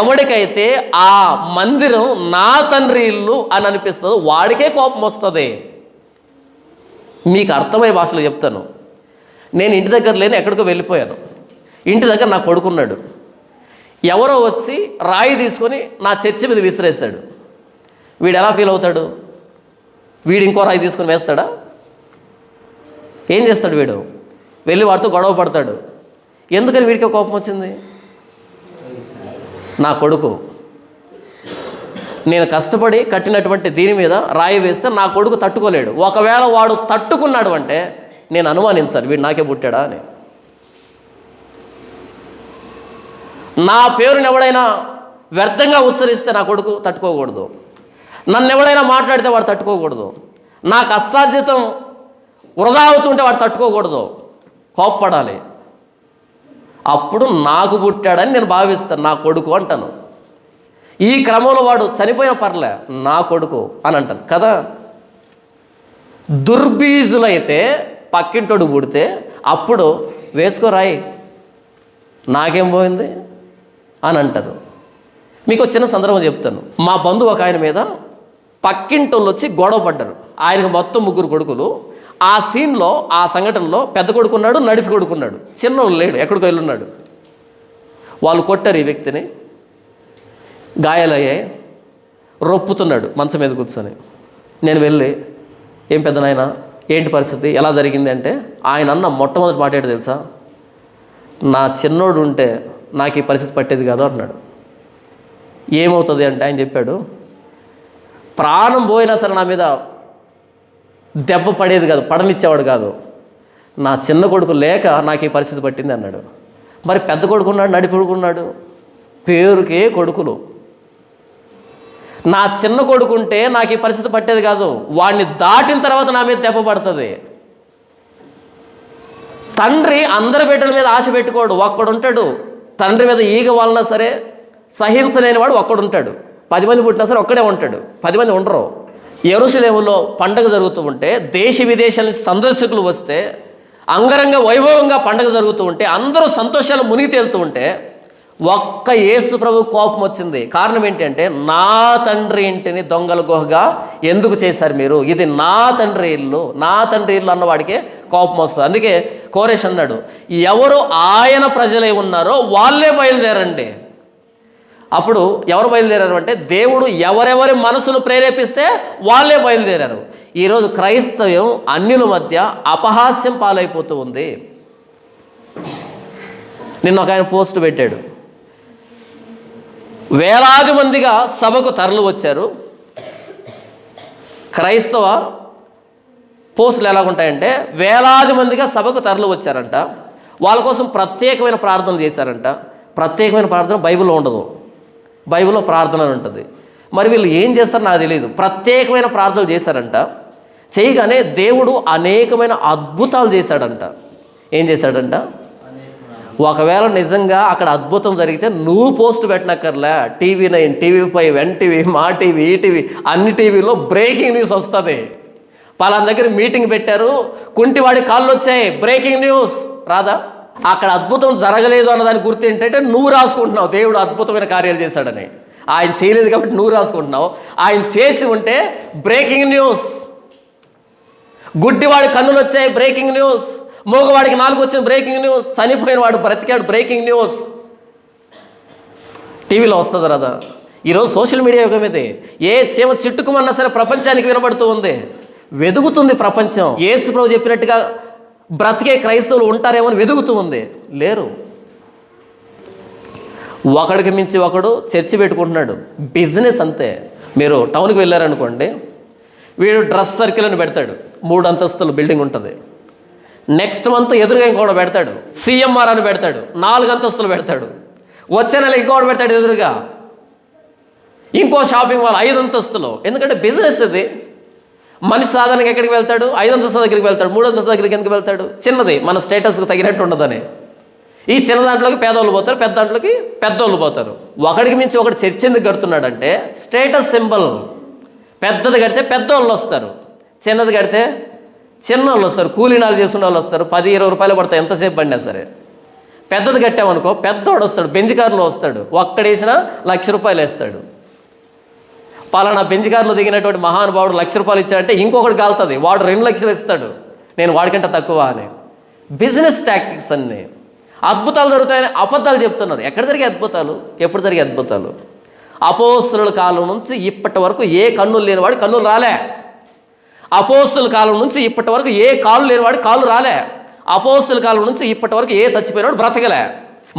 ఎవడికైతే ఆ మందిరం నా తండ్రి ఇల్లు అని అనిపిస్తుందో వాడికే కోపం వస్తుంది. మీకు అర్థమయ్యే భాషలో చెప్తాను. నేను ఇంటి దగ్గర లేని ఎక్కడికో వెళ్ళిపోయాను. ఇంటి దగ్గర నా కొడుకున్నాడు. ఎవరో వచ్చి రాయి తీసుకొని నా చర్చి మీద విసిరేశాడు. వీడు ఎలా ఫీల్ అవుతాడు? వీడు ఇంకో రాయి తీసుకొని వేస్తాడా? ఏం చేస్తాడు వీడు? వెళ్ళి వాడితో గొడవ పడతాడు. ఎందుకని వీడికి కోపం వచ్చింది? నా కొడుకు, నేను కష్టపడి కట్టినటువంటి దీని మీద రాయి వేస్తే నా కొడుకు తట్టుకోలేడు. ఒకవేళ వాడు తట్టుకున్నాడు అంటే నేను అనుమానించాలి, వీడు నాకే పుట్టాడా అని. నా పేరుని ఎవడైనా వ్యర్థంగా ఉచ్చరిస్తే నా కొడుకు తట్టుకోకూడదు. నన్ను ఎవడైనా మాట్లాడితే వాడు తట్టుకోకూడదు. నా కష్టార్జితం వృధా అవుతుంటే వాడు తట్టుకోకూడదు, కోప్పడాలి. అప్పుడు నాకు పుట్టాడని నేను భావిస్తాను, నా కొడుకు అంటాను. ఈ క్రమంలో వాడు చనిపోయిన పర్లే, నా కొడుకు అని అంటాను కదా. దుర్బీజులైతే పక్కింటోడు పుడితే అప్పుడు వేసుకోరాయి, నాకేం పోయింది అని అంటారు. మీకు ఒక చిన్న సందర్భం చెప్తాను. మా బంధువు ఒక ఆయన మీద పక్కింటోళ్ళు వచ్చి గొడవ పడ్డారు. ఆయనకు మొత్తం 3 కొడుకులు. ఆ సీన్లో, ఆ సంఘటనలో పెద్ద కొడుకున్నాడు, నడిపి కొడుకున్నాడు, చిన్నోళ్ళు లేడు, ఎక్కడికో వెళ్ళున్నాడు. వాళ్ళు కొట్టారు ఈ వ్యక్తిని, గాయాలయ్యాయి, రొప్పుతున్నాడు మంచం మీద కూర్చొని. నేను వెళ్ళి, ఏం పెద్ద నాయన, ఏంటి పరిస్థితి, ఎలా జరిగింది అంటే, ఆయన అన్న మొట్టమొదటి మాట ఏంటో తెలుసా, నా చిన్నోడు ఉంటే నాకు ఈ పరిస్థితి పట్టేది కాదు అన్నాడు. ఏమవుతుంది అంటే ఆయన చెప్పాడు, ప్రాణం పోయినా సరే నా మీద దెబ్బ పడేది కాదు, పడనిచ్చేవాడు కాదు, నా చిన్న కొడుకు లేక నాకు ఈ పరిస్థితి పట్టింది అన్నాడు. మరి పెద్ద కొడుకున్నాడు, నడిపి కొడుకున్నాడు, పేరుకే కొడుకులు. నా చిన్న కొడుకుంటే నాకు ఈ పరిస్థితి పట్టేది కాదు, వాడిని దాటిన తర్వాత నా మీద దెబ్బ పడుతుంది. తండ్రి అందరి బిడ్డల మీద ఆశ పెట్టుకోడు, ఒక్కడుంటాడు. తండ్రి మీద ఈగ వలన సరే సహించలేని వాడు ఒక్కడుంటాడు. 10 మంది పుట్టినా సరే ఒక్కడే ఉంటాడు, 10 మంది ఉండరు. యెరూషలేములో పండగ జరుగుతూ ఉంటే, దేశ విదేశాల నుంచి సందర్శకులు వస్తే, అంగరంగ వైభవంగా పండగ జరుగుతూ ఉంటే, అందరూ సంతోషాలు మునిగి తేలుతూ ఉంటే, ఒక్క యేసు ప్రభు కోపం వచ్చింది. కారణం ఏంటి అంటే, నా తండ్రి ఇంటిని దొంగల గుహగా ఎందుకు చేశారు మీరు, ఇది నా తండ్రి ఇల్లు, నా తండ్రి ఇల్లు అన్నవాడికే కోపం వస్తుంది. అందుకే కోరేష్ అన్నాడు, ఎవరు ఆయన ప్రజలే ఉన్నారో వాళ్ళే బయలుదేరండి. అప్పుడు ఎవరు బయలుదేరారు అంటే, దేవుడు ఎవరెవరి మనసును ప్రేరేపిస్తే వాళ్ళే బయలుదేరారు. ఈరోజు క్రైస్తవ్యం అన్యుల మధ్య అపహాస్యం పాలైపోతూ ఉంది. నిన్న ఒక ఆయన పోస్ట్ పెట్టాడు, వేలాది మందిగా సభకు తరలి వచ్చారు. క్రైస్తవ పోస్టులు ఎలాగుంటాయంటే, వేలాది మందిగా సభకు తరలి వచ్చారంట, వాళ్ళ కోసం ప్రత్యేకమైన ప్రార్థనలు చేశారంట. ప్రత్యేకమైన ప్రార్థన బైబిల్లో ఉండదు, బైబిల్లో ప్రార్థన ఉంటుంది. మరి వీళ్ళు ఏం చేస్తారో నాకు తెలియదు. ప్రత్యేకమైన ప్రార్థనలు చేశారంట. చేయగానే దేవుడు అనేకమైన అద్భుతాలు చేశాడంట. ఏం చేశాడంట, ఒకవేళ నిజంగా అక్కడ అద్భుతం జరిగితే నువ్వు పోస్ట్ పెట్టనక్కర్లే, TV9, TV5, NTV, మా టీవీ, ఈటీవీ, అన్ని టీవీలో బ్రేకింగ్ న్యూస్ వస్తుంది. పలానా దగ్గర మీటింగ్ పెట్టారు, కుంటివాడి కాళ్ళు వచ్చాయి, బ్రేకింగ్ న్యూస్ రాదా? అక్కడ అద్భుతం జరగలేదు అన్నదాని గుర్తు ఏంటంటే, నువ్వు రాసుకుంటున్నావు దేవుడు అద్భుతమైన కార్యాలు చేశాడని. ఆయన చేయలేదు కాబట్టి నువ్వు రాసుకుంటున్నావు. ఆయన చేసి ఉంటే బ్రేకింగ్ న్యూస్. గుడ్డివాడి కన్నులు వచ్చాయి, బ్రేకింగ్ న్యూస్. మూగవాడికి 4 వచ్చింది, బ్రేకింగ్ న్యూస్. చనిపోయిన వాడు బ్రతికాడు, బ్రేకింగ్ న్యూస్. టీవీలో వస్తుంది రాదా? ఈరోజు సోషల్ మీడియా యుగం ఇది. ఏ చీమ చిట్టుకుమన్నా సరే ప్రపంచానికి వినబడుతూ ఉంది, వెదుగుతుంది ప్రపంచం. యేసు ప్రభు చెప్పినట్టుగా బ్రతికే క్రైస్తవులు ఉంటారేమో అని వెదుగుతూ ఉంది, లేరు. ఒకడికి మించి ఒకడు చర్చి పెట్టుకుంటున్నాడు, బిజినెస్ అంతే. మీరు టౌన్కి వెళ్ళారనుకోండి, వీడు డ్రెస్ సర్కిల్ అని పెడతాడు, 3 అంతస్తుల బిల్డింగ్ ఉంటుంది. నెక్స్ట్ మంత్ ఎదురుగా ఇంకోటి పెడతాడు, CMR అని పెడతాడు, 4 అంతస్తులు పెడతాడు. వచ్చే నెల ఇంకోటి పెడతాడు ఎదురుగా, ఇంకో షాపింగ్ మాల్ 5 అంతస్తులు. ఎందుకంటే బిజినెస్ ఇది. మనిషి సాధారణంగా ఎక్కడికి వెళ్తాడు, 5 అంతస్తుల దగ్గరికి వెళ్తాడు, 3 అంతస్తుల దగ్గరికి ఎందుకు వెళ్తాడు? చిన్నది, మన స్టేటస్కి తగినట్టు ఉండదని. ఈ చిన్న దాంట్లోకి పేదోళ్ళు పోతారు, పెద్ద దాంట్లోకి పెద్దోళ్ళు పోతారు. ఒకడికి మించి ఒకటి చర్చ ఎందుకు కడుతున్నాడంటే, స్టేటస్ సింబల్. పెద్దది కడితే పెద్దోళ్ళు వస్తారు, చిన్నది కడితే చిన్నోళ్ళు వస్తారు, కూలీనాలు చేసుకున్న వాళ్ళు వస్తారు, 10-20 రూపాయలు పడతాయి ఎంతసేపు పడినా సరే. పెద్దది కట్టామనుకో, పెద్దోడు వస్తాడు, బెంజ్ కారులో వస్తాడు, ఒక్కడేసినా ₹1,00,000 వేస్తాడు. పలానా బెంజ్ కారులో దిగినటువంటి మహానుభావుడు ₹1,00,000 ఇచ్చాడంటే ఇంకొకటి కాలుతుంది, వాడు 2 లక్షలు ఇస్తాడు, నేను వాడికంటే తక్కువ అని. బిజినెస్ టాక్టిక్స్ అన్నీ. అద్భుతాలు జరుగుతాయని అబద్ధాలు చెప్తున్నారు. ఎక్కడ జరిగే అద్భుతాలు, ఎప్పుడు జరిగే అద్భుతాలు? అపోస్తలుల కాలం నుంచి ఇప్పటి వరకు ఏ కన్నులు లేనివాడు కన్నులు రాలే. అపోస్తలుల కాలం నుంచి ఇప్పటి వరకు ఏ కాళ్ళు లేనివాడు కాళ్ళు రాలే. అపోస్తలుల కాలం నుంచి ఇప్పటి వరకు ఏ చచ్చిపోయినవాడు బ్రతకలే.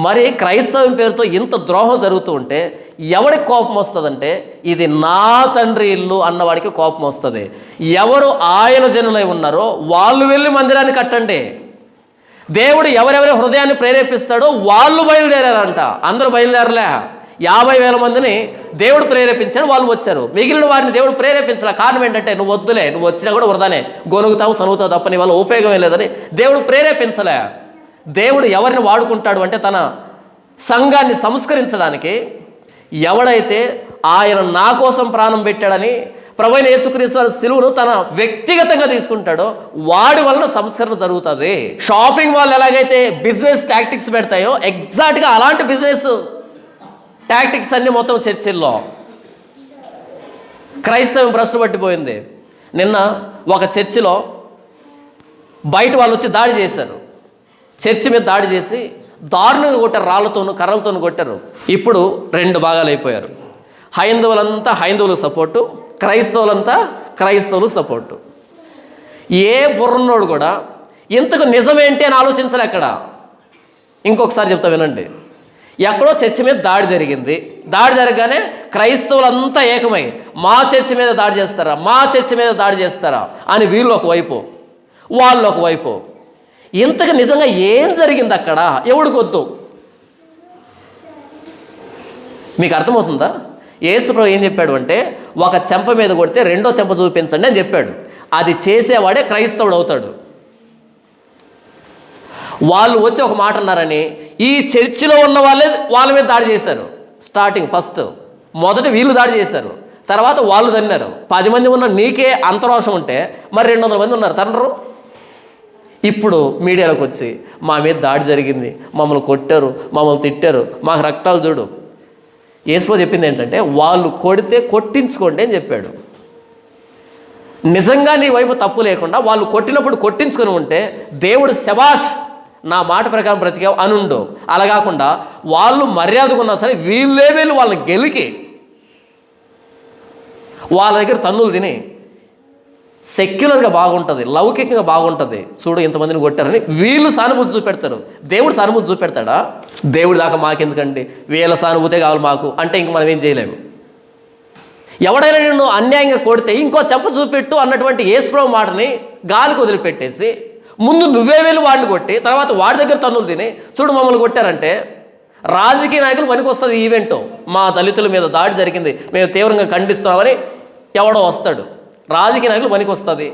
మరి క్రైస్తవం పేరుతో ఇంత ద్రోహం జరుగుతూ ఉంటే ఎవరికి కోపం వస్తుందంటే, ఇది నా తండ్రి ఇల్లు అన్నవాడికి కోపం వస్తుంది. ఎవరు ఆయన జనులై ఉన్నారో వాళ్ళు వెళ్ళి మందిరాన్ని కట్టండి. దేవుడు ఎవరెవరి హృదయాన్ని ప్రేరేపిస్తాడో వాళ్ళు బయలుదేరారంట. అందరూ బయలుదేరలే. 50,000 మందిని దేవుడు ప్రేరేపించాడు, వాళ్ళు వచ్చారు. మిగిలిన వారిని దేవుడు ప్రేరేపించాల. కారణం ఏంటంటే, నువ్వు వద్దులే, నువ్వు వచ్చినా కూడా వృధానే, గొనుగుతావు, సనుగుతావు తప్ప నీ వల్ల ఉపయోగమే లేదని దేవుడు ప్రేరేపించలే. దేవుడు ఎవరిని వాడుకుంటాడు అంటే, తన సంఘాన్ని సంస్కరించడానికి. ఎవడైతే ఆయన నా కోసం ప్రాణం పెట్టాడని ప్రభువైన యేసుక్రీస్తు వారి సిలువను తన వ్యక్తిగతంగా తీసుకుంటాడో వాడి వలన సంస్కరణ జరుగుతుంది. షాపింగ్ మాల్ ఎలాగైతే బిజినెస్ టాక్టిక్స్ పెడతాయో ఎగ్జాక్ట్గా అలాంటి బిజినెస్ టాక్టిక్స్ అన్నీ మొత్తం చర్చిల్లో. క్రైస్తవం భ్రష్టు పట్టిపోయింది. నిన్న ఒక చర్చిలో బయట వాళ్ళు వచ్చి దాడి చేశారు. చర్చి మీద దాడి చేసి దారుణంగా కొట్టారు, రాళ్లతోనూ కర్రలతోనూ కొట్టారు. ఇప్పుడు 2 భాగాలు అయిపోయారు. హైందవులంతా హైందవులకు సపోర్టు, క్రైస్తవులంతా క్రైస్తవులకు సపోర్టు. ఏ బుర్రన్నోడు కూడా ఇంతకు నిజమేంటి అని ఆలోచించలే అక్కడ. ఇంకొకసారి చెప్తా వినండి. ఎక్కడో చర్చి మీద దాడి జరిగింది. దాడి జరగగానే క్రైస్తవులంతా ఏకమై మా చర్చి మీద దాడి చేస్తారా, మా చర్చి మీద దాడి చేస్తారా అని వీళ్ళు ఒకవైపు, వాళ్ళు ఒకవైపు. ఇంతకు నిజంగా ఏం జరిగింది అక్కడ ఎవడికొద్దు. మీకు అర్థమవుతుందా? యేసుప్రభు ఏం చెప్పాడు అంటే, ఒక చెంప మీద కొడితే రెండో చెంప చూపించండి అని చెప్పాడు. అది చేసేవాడే క్రైస్తవుడు అవుతాడు. వాళ్ళు వచ్చి ఒక మాట అన్నారని ఈ చర్చిలో ఉన్న వాళ్ళ మీద దాడి చేశారు. స్టార్టింగ్ మొదట వీళ్ళు దాడి చేశారు, తర్వాత వాళ్ళు తన్నారు. 10 మంది ఉన్న నీకే అంత రోషం ఉంటే మరి 200 మంది ఉన్నారు తనరు. ఇప్పుడు మీడియాలోకి వచ్చి మా మీద దాడి జరిగింది, మమ్మల్ని కొట్టారు, మమ్మల్ని తిట్టారు, మాకు రక్తాలు చూడు. యేసుప్రభు చెప్పింది ఏంటంటే, వాళ్ళు కొడితే కొట్టించుకోండి అని చెప్పాడు. నిజంగా నీ వైపు తప్పు లేకుండా వాళ్ళు కొట్టినప్పుడు కొట్టించుకొని ఉంటే దేవుడు శబాష్ నా మాట ప్రకారం బ్రతికావు అనుండు. అలా కాకుండా వాళ్ళు మర్యాదకున్నా సరే వీళ్ళే వాళ్ళని గెలికి వాళ్ళ దగ్గర తన్నులు తిని సెక్యులర్గా బాగుంటుంది, లౌకికంగా బాగుంటుంది, చూడు ఇంతమందిని కొట్టారని వీళ్ళు సానుభూతి చూపెడతారు. దేవుడు సానుభూతి చూపెడతాడా? దేవుడి దాకా మాకెందుకండి, వీళ్ళ సానుభూతే కావాలి మాకు అంటే ఇంక మనం ఏం చేయలేము. ఎవడైనా నిన్ను అన్యాయంగా కొడితే ఇంకో చెంప చూపెట్టు అన్నటువంటి యేసుప్రభు మాటని గాలికి వదిలిపెట్టేసి ముందు నువ్వే వాడిని కొట్టి తర్వాత వాడి దగ్గర తన్నులు తిని చూడు మమ్మల్ని కొట్టారంటే రాజకీయ నాయకులు పనికి వస్తుంది. ఈవెంట్ మా దళితుల మీద దాడి జరిగింది, మేము తీవ్రంగా ఖండిస్తున్నామని ఎవడో వస్తాడు. రాజకీయ నాయకులు పనికి వస్తుంది.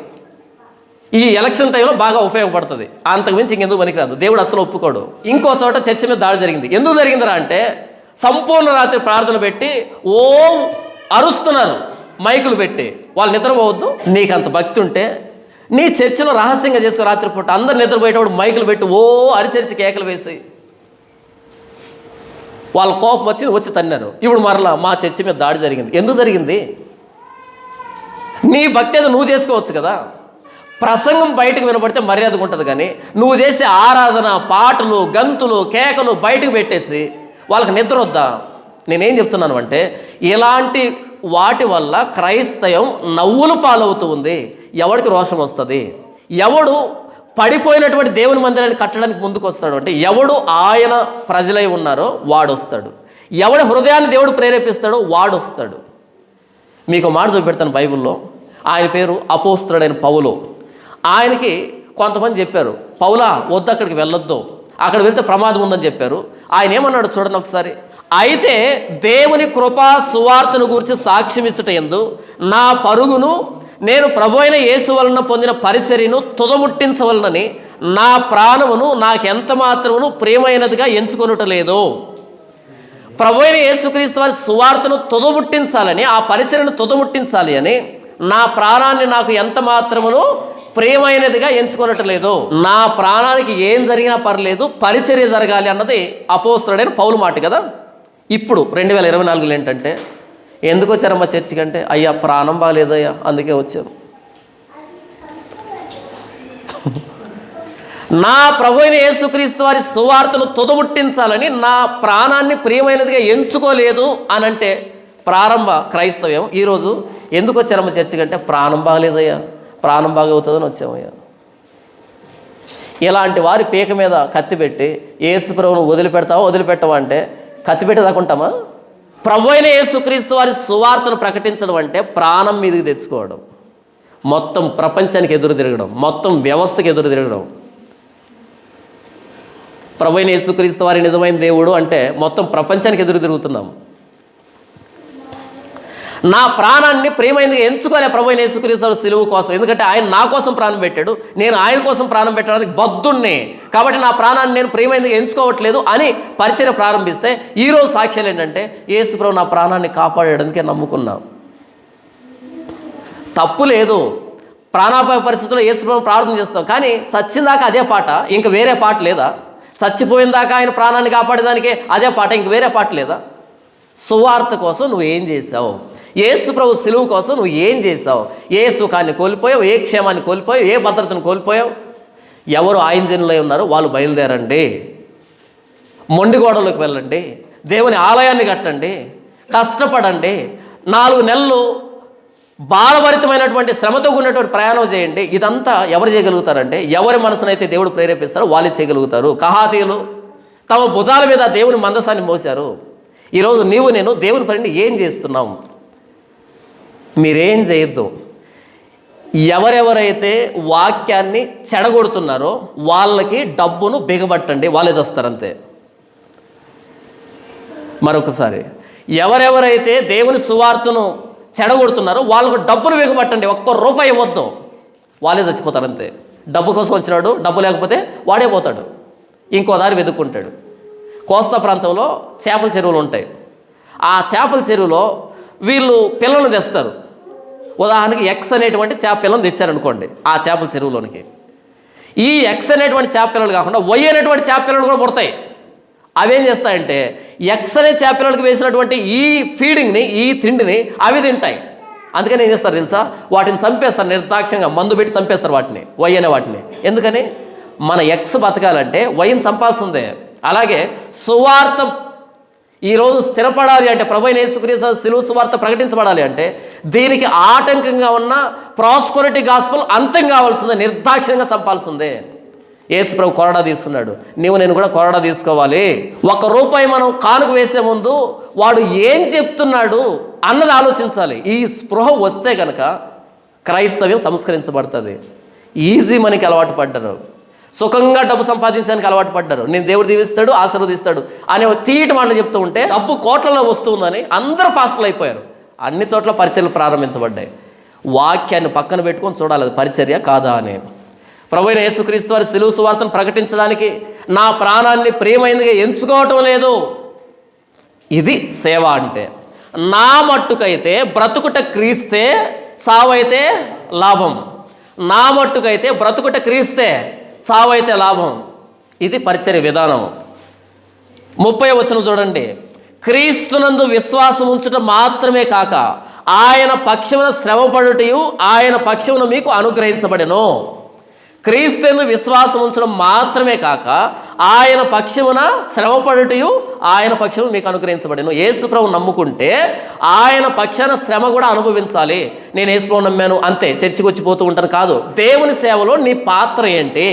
ఈ ఎలక్షన్ టైంలో బాగా ఉపయోగపడుతుంది. అంతకుమించి ఇంకెందుకు పనికిరాదు. దేవుడు అసలు ఒప్పుకోడు. ఇంకో చోట చర్చ మీద దాడి జరిగింది. ఎందుకు జరిగిందిరా అంటే సంపూర్ణ రాత్రి ప్రార్థన పెట్టి ఓ అరుస్తున్నారు మైకులు పెట్టి. వాళ్ళు నిద్రపోవద్దు. నీకు అంత భక్తి ఉంటే నీ చర్చిలో రహస్యంగా చేసుకో. రాత్రిపూట అందరు నిద్రపోయేటప్పుడు మైకులు పెట్టి ఓ అరిచరిచి కేకలు వేసి వాళ్ళ కోపం వచ్చి తన్నారు. ఇప్పుడు మరలా మా చర్చి మీద దాడి జరిగింది. ఎందుకు జరిగింది? నీ భక్తి ఏదో నువ్వు చేసుకోవచ్చు కదా. ప్రసంగం బయటకు వినపడితే మర్యాదగా ఉంటుంది, కానీ నువ్వు చేసే ఆరాధన, పాటలు, గంతులు, కేకలు బయటకు పెట్టేసి వాళ్ళకి నిద్ర వద్దా? నేనేం చెప్తున్నాను అంటే ఇలాంటి వాటి వల్ల క్రైస్తవం నవ్వులు పాలవుతూ ఉంది. ఎవడికి రోషం వస్తుంది? ఎవడు పడిపోయినటువంటి దేవుని మందిరాన్ని కట్టడానికి ముందుకు వస్తాడు అంటే ఎవడు ఆయన ప్రజలై ఉన్నారో వాడు వస్తాడు. ఎవడి హృదయాన్ని దేవుడు ప్రేరేపిస్తాడో వాడు వస్తాడు. మీకు మాట చూపెడతాను బైబిల్లో. ఆయన పేరు అపోస్తలుడైన పౌలు. ఆయనకి కొంతమంది చెప్పారు, పౌలా వద్దు అక్కడికి వెళ్ళొద్దు, అక్కడ వెళ్తే ప్రమాదం ఉందని చెప్పారు. ఆయన ఏమన్నాడు చూడండి ఒకసారి. అయితే దేవుని కృపా సువార్తను గురించి సాక్ష్యం ఇచ్చుట యందు నా పరుగును నేను ప్రభువైన యేసు వలన పొందిన పరిచర్యను తుదముట్టించవలనని నా ప్రాణమును నాకెంత మాత్రమును ప్రియమైనదిగా ఎంచుకొనుటలేదు. ప్రభువైన యేసుక్రీస్తు వారి సువార్తను తుదముట్టించాలని, ఆ పరిచర్యను తుదముట్టించాలి అని నా ప్రాణాన్ని నాకు ఎంత మాత్రమును ప్రియమైనదిగా ఎంచుకొనట్లేదు. నా ప్రాణానికి ఏం జరిగినా పర్లేదు, పరిచర్య జరగాలి అన్నది అపోస్తలుడైన పౌలు మాట కదా. ఇప్పుడు 2024లో ఏంటంటే ఎందుకు వచ్చారమ్మా చర్చి కంటే, అయ్యా ప్రాణం బాగాలేదయ్యా అందుకే వచ్చాం. నా ప్రభువైన యేసుక్రీస్తు వారి సువార్తను తుదముట్టించాలని నా ప్రాణాన్ని ప్రియమైనదిగా ఎంచుకోలేదు అని అంటే ప్రారంభ క్రైస్తవ్యం. ఈరోజు ఎందుకు వచ్చారమ్మ చర్చి కంటే ప్రాణం బాగలేదయ్యా, ప్రాణం బాగవుతుందని వచ్చామయ్యా. ఇలాంటి వారి పీక మీద కత్తి పెట్టి యేసు ప్రభువును వదిలిపెట్టవా అంటే కత్తి పెట్టేదాకుంటామా? ప్రభువైన యేసుక్రీస్తు వారి సువార్తను ప్రకటించడం అంటే ప్రాణం మీదకి తెచ్చుకోవడం, మొత్తం ప్రపంచానికి ఎదురు తిరగడం, మొత్తం వ్యవస్థకి ఎదురు తిరగడం. ప్రభువైన యేసుక్రీస్తు వారి నిజమైన దేవుడు అంటే మొత్తం ప్రపంచానికి ఎదురు తిరుగుతున్నాం. నా ప్రాణాన్ని ప్రియమైనదిగా ఎంచుకోలే ప్రభువైన యేసుక్రీస్తు వారి సిలువ కోసం. ఎందుకంటే ఆయన నా కోసం ప్రాణం పెట్టాడు, నేను ఆయన కోసం ప్రాణం పెట్టడానికి బద్ధుణ్ణి. కాబట్టి నా ప్రాణాన్ని నేను ప్రియమైనదిగా ఎంచుకోవట్లేదు అని పరిచర్య ప్రారంభిస్తే ఈరోజు సాక్ష్యాలు ఏంటంటే యేసు ప్రభు నా ప్రాణాన్ని కాపాడడానికే నమ్ముకున్నా. తప్పు లేదు, ప్రాణాపాయ పరిస్థితుల్లో యేసు ప్రభు ప్రార్థన చేస్తాం, కానీ చచ్చిందాకా అదే పాట, ఇంక వేరే పాట లేదా? చచ్చిపోయిన దాకా ఆయన ప్రాణాన్ని కాపాడేదానికే అదే పాట, ఇంక వేరే పాట లేదా? సువార్త కోసం నువ్వు ఏం చేశావు? యేసు ప్రభు సిలువ కోసం నువ్వు ఏం చేశావు? ఏ సుఖాన్ని కోల్పోయావు? ఏ క్షేమాన్ని కోల్పోయావు? ఏ భద్రతను కోల్పోయావు? ఎవరు ఆయనజనులై ఉన్నారో వాళ్ళు బయలుదేరండి, మొండిగోడలోకి వెళ్ళండి, దేవుని ఆలయాన్ని కట్టండి, కష్టపడండి, 4 నెలలు బాధభరితమైనటువంటి శ్రమతో ఉన్నటువంటి ప్రయాణం చేయండి. ఇదంతా ఎవరు చేయగలుగుతారంటే, ఎవరి మనసునైతే దేవుడు ప్రేరేపిస్తారో వాళ్ళే చేయగలుగుతారు. కహాతీయులు తమ భుజాల మీద దేవుని మందసాన్ని మోశారు. ఈరోజు నీవు నేను దేవుని పనిని ఏం చేస్తున్నాం? మీరేం చేయొద్దు. ఎవరెవరైతే వాక్యాన్ని చెడగొడుతున్నారో వాళ్ళకి డబ్బును బిగబట్టండి, వాళ్ళే చేస్తారంతే. మరొకసారి, ఎవరెవరైతే దేవుని సువార్తను చెడగొడుతున్నారో వాళ్ళకు డబ్బును బిగబట్టండి, ₹1 ఇవ్వద్దు, వాళ్ళే చచ్చిపోతారంతే. డబ్బు కోసం వచ్చినాడు, డబ్బు లేకపోతే వాడే పోతాడు, ఇంకో దారి వెతుక్కుంటాడు. కోస్తా ప్రాంతంలో చేపల చెరువులు ఉంటాయి. ఆ చేపల చెరువులో వీళ్ళు పిల్లలను తెస్తారు. ఉదాహరణకి ఎక్స్ అనేటువంటి చేప పిల్లలను తెచ్చారనుకోండి ఆ చేపల చెరువులోనికి. ఈ ఎక్స్ అనేటువంటి చేప పిల్లలు కాకుండా వై అనేటువంటి చేప పిల్లలు కూడా పుడతాయి. అవేం చేస్తాయంటే ఎక్స్ అనే చేప పిల్లలకి వేసినటువంటి ఈ ఫీడింగ్ని, ఈ తిండిని అవి తింటాయి. అందుకని ఏం చేస్తారు తెలుసా? వాటిని చంపేస్తారు, నిర్దాక్ష్యంగా మందు పెట్టి చంపేస్తారు వాటిని, వై అనే వాటిని. ఎందుకని? మన ఎక్స్ బతకాలంటే వైని చంపాల్సిందే. అలాగే సువార్త ఈరోజు స్థిరపడాలి అంటే, ప్రభువైన యేసుక్రీస్తు సిలువ సువార్త ప్రకటించబడాలి అంటే, దీనికి ఆటంకంగా ఉన్న ప్రాస్పరిటీ గాస్పెల్ అంతం కావాల్సిందే, నిర్దాక్షిణ్యంగా చంపాల్సిందే. యేసు ప్రభు కొరడా తీసుకున్నాడు, నీవు నేను కూడా కొరడా తీసుకోవాలి. ₹1 మనం కానుక వేసే ముందు వాడు ఏం చెప్తున్నాడు అన్నది ఆలోచించాలి. ఈ స్పృహ వస్తే కనుక క్రైస్తవ్యం సంస్కరించబడుతుంది. ఈజీ మనకి అలవాటు పడ్డారు, సుఖంగా డబ్బు సంపాదించడానికి అలవాటు పడ్డారు. నేను దేవుడు దీవిస్తాడు, ఆశీర్వదిస్తాడు అనే తీయటి మాటలు చెప్తూ ఉంటే డబ్బు కోట్లలో వస్తుందని అందరూ పాస్టర్లు అయిపోయారు. అన్ని చోట్ల పరిచర్యలు ప్రారంభించబడ్డాయి. వాక్యాన్ని పక్కన పెట్టుకొని చూడాలి, అది పరిచర్య కాదా అని. ప్రభువైన యేసుక్రీస్తు వారి సిలువ సువార్తను ప్రకటించడానికి నా ప్రాణాన్ని ప్రియమైనదిగా ఎంచుకోవటం లేదు. ఇది సేవ అంటే. నా మట్టుకైతే బ్రతుకుట క్రీస్తే, చావైతే లాభం. నా మట్టుకైతే బ్రతుకుట క్రీస్తే, చావైతే లాభం. ఇది పరిచర్య విధానం. 30వ వచనం చూడండి. క్రీస్తునందు విశ్వాసం ఉంచడం మాత్రమే కాక ఆయన పక్షమున శ్రమపడుటయు ఆయన పక్షమున మీకు అనుగ్రహించబడెను. క్రీస్తునందు విశ్వాసం ఉంచడం మాత్రమే కాక ఆయన పక్షమున శ్రమపడుటయు ఆయన పక్షమున మీకు అనుగ్రహించబడెను. యేసు ప్రభువు నమ్ముకుంటే ఆయన పక్షాన శ్రమ కూడా అనుభవించాలి. నేను యేసు ప్రభువు నమ్మాను అంతే, చర్చికి వచ్చిపోతూ ఉంటాను కాదు. దేవుని సేవలో నీ పాత్ర ఏంటి?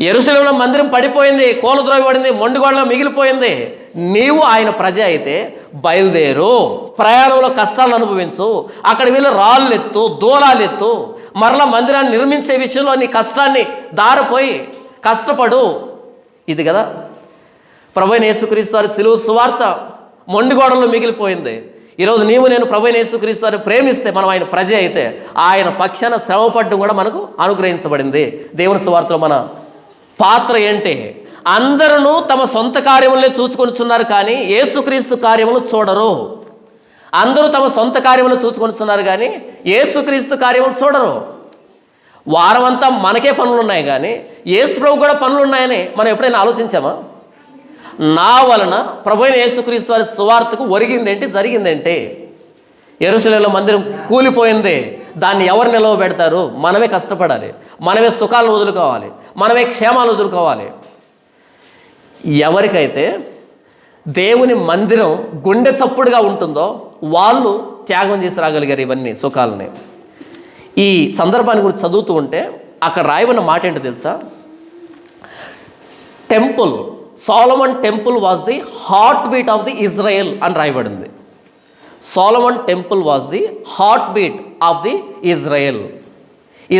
యెరూషలేములో మందిరం పడిపోయింది, కూలద్రోయబడింది, మొండిగోడలో మిగిలిపోయింది. నీవు ఆయన ప్రజ అయితే బయలుదేరు, ప్రయాణంలో కష్టాలను అనుభవించు, అక్కడ వెళ్ళి రాళ్ళు ఎత్తు, దూలాలు ఎత్తు, మరలా మందిరాన్ని నిర్మించే విషయంలో నీ కష్టాన్ని దారిపోయి కష్టపడు. ఇది కదా ప్రభువైన యేసుక్రీస్తు వారి సిలువ సువార్త. మొండిగోడలో మిగిలిపోయింది. ఈరోజు నీవు నేను ప్రభువైన యేసుక్రీస్తు వారిని ప్రేమిస్తే, మనం ఆయన ప్రజ అయితే ఆయన పక్షాన శ్రమపడడం కూడా మనకు అనుగ్రహించబడింది. దేవుని సువార్తలో మన పాత్ర ఏంటి? అందరూ తమ సొంత కార్యములనే చూసుకొనిచున్నారు, కానీ యేసుక్రీస్తు కార్యములు చూడరు. అందరూ తమ సొంత కార్యములు చూసుకొనిచున్నారు, కానీ యేసుక్రీస్తు కార్యములు చూడరు. వారమంతా మనకే పనులు ఉన్నాయి, కానీ యేసు ప్రభు కూడా పనులు ఉన్నాయని మనం ఎప్పుడైనా ఆలోచించామా? నా వలన ప్రభువైన యేసుక్రీస్తు వారి సువార్తకు ఒరిగిందేంటి, జరిగిందేంటి? యెరూషలేములో మందిరం కూలిపోయింది, దాన్ని ఎవరు నిలవబెడతారు? మనమే కష్టపడాలి, మనమే సుఖాలను వదులుకోవాలి, మనమే క్షేమాలు వదులుకోవాలి. ఎవరికైతే దేవుని మందిరం గుండె చప్పుడుగా ఉంటుందో వాళ్ళు త్యాగం చేసి రాగలిగారు ఇవన్నీ సుఖాలని. ఈ సందర్భాన్ని గురించి చదువుతూ ఉంటే అక్కడ రాయబడిన మాట ఏంటో తెలుసా? Temple, Solomon temple was the heart beat of the Israel అని రాయబడింది. Solomon temple was the heart beat of the Israel.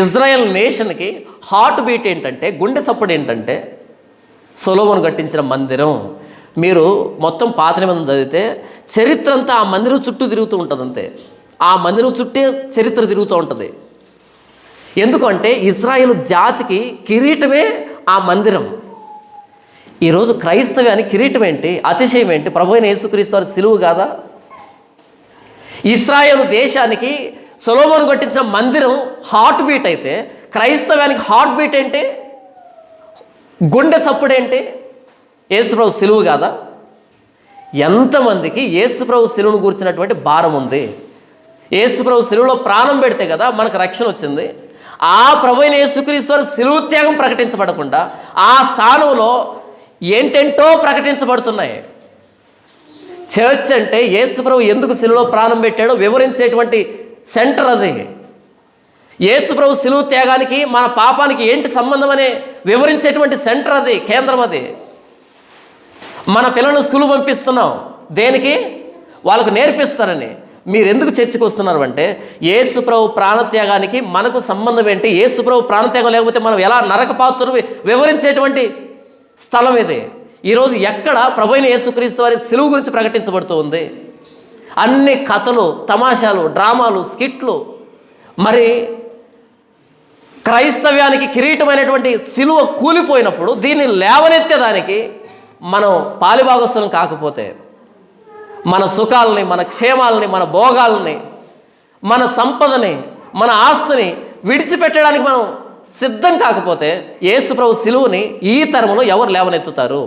Israel నేషన్కి హార్ట్ బీట్ ఏంటంటే, గుండె చప్పుడు ఏంటంటే సొలొమోను కట్టించిన మందిరం. మీరు మొత్తం పాత నిబంధన చదివితే చరిత్ర అంతా ఆ మందిరం చుట్టూ తిరుగుతూ ఉంటుంది, అంతే. ఆ మందిరం చుట్టే చరిత్ర తిరుగుతూ ఉంటుంది. ఎందుకంటే ఇజ్రాయెల్ జాతికి కిరీటమే ఆ మందిరం. ఈరోజు క్రైస్తవ్యానికి కిరీటం ఏంటి, అతిశయం ఏంటి? ప్రభువైన యేసుక్రీస్తు వారి సిలువ కాదా? ఇశ్రాయేలు దేశానికి సొలొమోను కట్టించిన మందిరం హార్ట్ బీట్ అయితే, క్రైస్తవానికి హార్ట్ బీట్ ఏంటి, గుండె చప్పుడేంటి? యేసు ప్రభు సిలువ కాదా? ఎంతమందికి యేసుప్రభు సిలువను గురించినటువంటి భారం ఉంది? యేసుప్రభు సిలువలో ప్రాణం పెడితే కదా మనకు రక్షణ వచ్చింది. ఆ ప్రభువైన యేసుక్రీస్తు వారి సిలువ త్యాగం ప్రకటించబడకుండా ఆ స్థానంలో ఏంటేంటో ప్రకటించబడుతున్నాయి. చర్చ్ అంటే యేసుప్రభు ఎందుకు సిలువలో ప్రాణం పెట్టాడో వివరించేటువంటి సెంటర్ అది. యేసుప్రభు సిలువ త్యాగానికి మన పాపానికి ఏంటి సంబంధం అనే వివరించేటువంటి సెంటర్ అది, కేంద్రం అది. మన పిల్లలను స్కూల్ పంపిస్తున్నాం దేనికి? వాళ్ళకు నేర్పిస్తారని. మీరు ఎందుకు చర్చకు వస్తున్నారు అంటే యేసుప్రభు ప్రాణత్యాగానికి మనకు సంబంధం ఏంటి? యేసుప్రభు ప్రాణత్యాగం లేకపోతే మనం ఎలా నరకపాత్రులు వివరించేటువంటి స్థలం ఇది. ఈరోజు ఎక్కడ ప్రభువైన యేసుక్రీస్తు వారి సిలువ గురించి ప్రకటించబడుతూ ఉంది? అన్ని కథలు, తమాషాలు, డ్రామాలు, స్కిట్లు. మరి క్రైస్తవ్యానికి కిరీటమైనటువంటి సిలువ కూలిపోయినప్పుడు దీన్ని లేవనెత్తేదానికి మనం పాలిభాగస్తులం కాకపోతే, మన సుఖాలని, మన క్షేమాలని, మన భోగాలని, మన సంపదని, మన ఆస్తిని విడిచిపెట్టడానికి మనం సిద్ధం కాకపోతే యేసుప్రభు సిలువని ఈ తరంలో ఎవరు లేవనెత్తుతారు?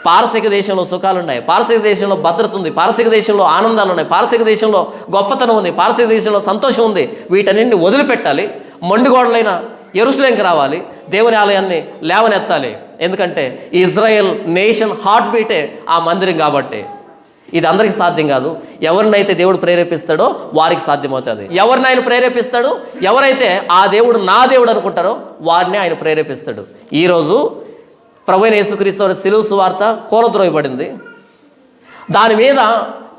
పారసిక దేశంలో సుఖాలు ఉన్నాయి, పారసిక దేశంలో భద్రత ఉంది, పారసిక దేశంలో ఆనందాలు ఉన్నాయి, పారసిక దేశంలో గొప్పతనం ఉంది, పారసిక దేశంలో సంతోషం ఉంది. వీటన్నింటిని వదిలిపెట్టాలి, మొండిగోడలైన యెరూషలేముకి రావాలి, దేవుని ఆలయాన్ని లేవనెత్తాలి. ఎందుకంటే ఇజ్రాయెల్ నేషన్ హార్ట్ బీటే ఆ మందిరం కాబట్టి. ఇది అందరికీ సాధ్యం కాదు. ఎవరినైతే దేవుడు ప్రేరేపిస్తాడో వారికి సాధ్యమవుతుంది. ఎవరిని ఆయన ప్రేరేపిస్తాడు? ఎవరైతే ఆ దేవుడు నా దేవుడు అనుకుంటారో వారిని ఆయన ప్రేరేపిస్తాడు. ఈరోజు ప్రభువైన యేసుక్రీస్తు వారి సిలువ సువార్త కూలద్రోయబడింది. దాని మీద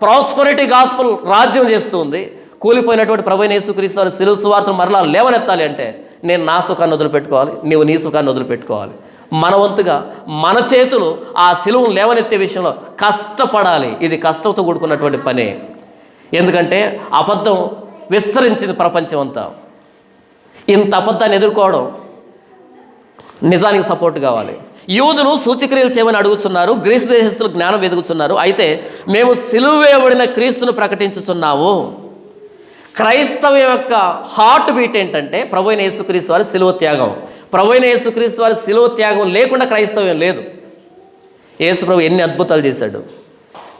ప్రాస్పరిటీ గాస్పల్ రాజ్యం చేస్తూ ఉంది. కూలిపోయినటువంటి ప్రభువైన యేసుక్రీస్తు వారి సిలువ సువార్తను మరలా లేవనెత్తాలి అంటే నేను నా సుఖాన్ని వదిలిపెట్టుకోవాలి, నీవు నీ సుఖాన్ని వదిలిపెట్టుకోవాలి. మన వంతుగా మన చేతులు ఆ సిలువను లేవనెత్తే విషయంలో కష్టపడాలి. ఇది కష్టంతో కూడుకున్నటువంటి పని. ఎందుకంటే అబద్ధం విస్తరించింది ప్రపంచం అంతా. ఇంత అబద్ధాన్ని ఎదుర్కోవడం నిజానికి సపోర్ట్ కావాలి. యూదులు సూచక్రియలు చేయమని అడుగుతున్నారు, గ్రీసు దేశస్తులు జ్ఞానం వెతుకుతున్నారు. అయితే మేము సిలువ వేయబడిన క్రీస్తును ప్రకటించుచున్నాము. క్రైస్తవం యొక్క హార్ట్ బీట్ ఏంటంటే ప్రభువైన యేసుక్రీస్తు వారి సిలువ త్యాగం. ప్రభువైన యేసుక్రీస్తు వారి సిలువ త్యాగం లేకుండా క్రైస్తవ్యం లేదు. యేసుప్రభు ఎన్ని అద్భుతాలు చేశాడు.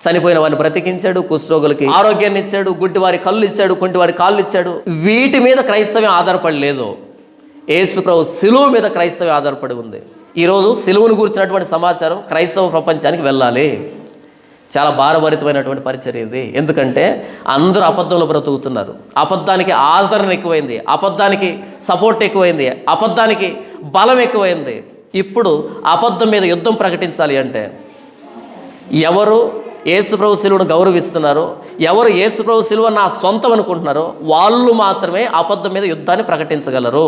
చనిపోయిన వారిని బ్రతికించాడు, కుష్ఠరోగులకి ఆరోగ్యాన్ని ఇచ్చాడు, గుడ్డి వారి కళ్ళు ఇచ్చాడు, కుంటి వారి కాళ్ళు ఇచ్చాడు. వీటి మీద క్రైస్తవ్యం ఆధారపడి లేదు. యేసుప్రభు సిలువ మీద క్రైస్తవ్యం ఆధారపడి ఉంది. ఈరోజు సిలువను గురించినటువంటి సమాచారం క్రైస్తవ ప్రపంచానికి వెళ్ళాలి. చాలా భారభరితమైనటువంటి పరిచర్య ఇది. ఎందుకంటే అందరూ అబద్ధంలో బ్రతుకుతున్నారు. అబద్ధానికి ఆదరణ ఎక్కువైంది, అబద్ధానికి సపోర్ట్ ఎక్కువైంది, అబద్ధానికి బలం ఎక్కువైంది. ఇప్పుడు అబద్ధం మీద యుద్ధం ప్రకటించాలి అంటే ఎవరు యేసుప్రభు సిలువను గౌరవిస్తున్నారో, ఎవరు యేసుప్రభు సిలువ నా సొంతం అనుకుంటున్నారో వాళ్ళు మాత్రమే అబద్ధం మీద యుద్ధాన్ని ప్రకటించగలరు.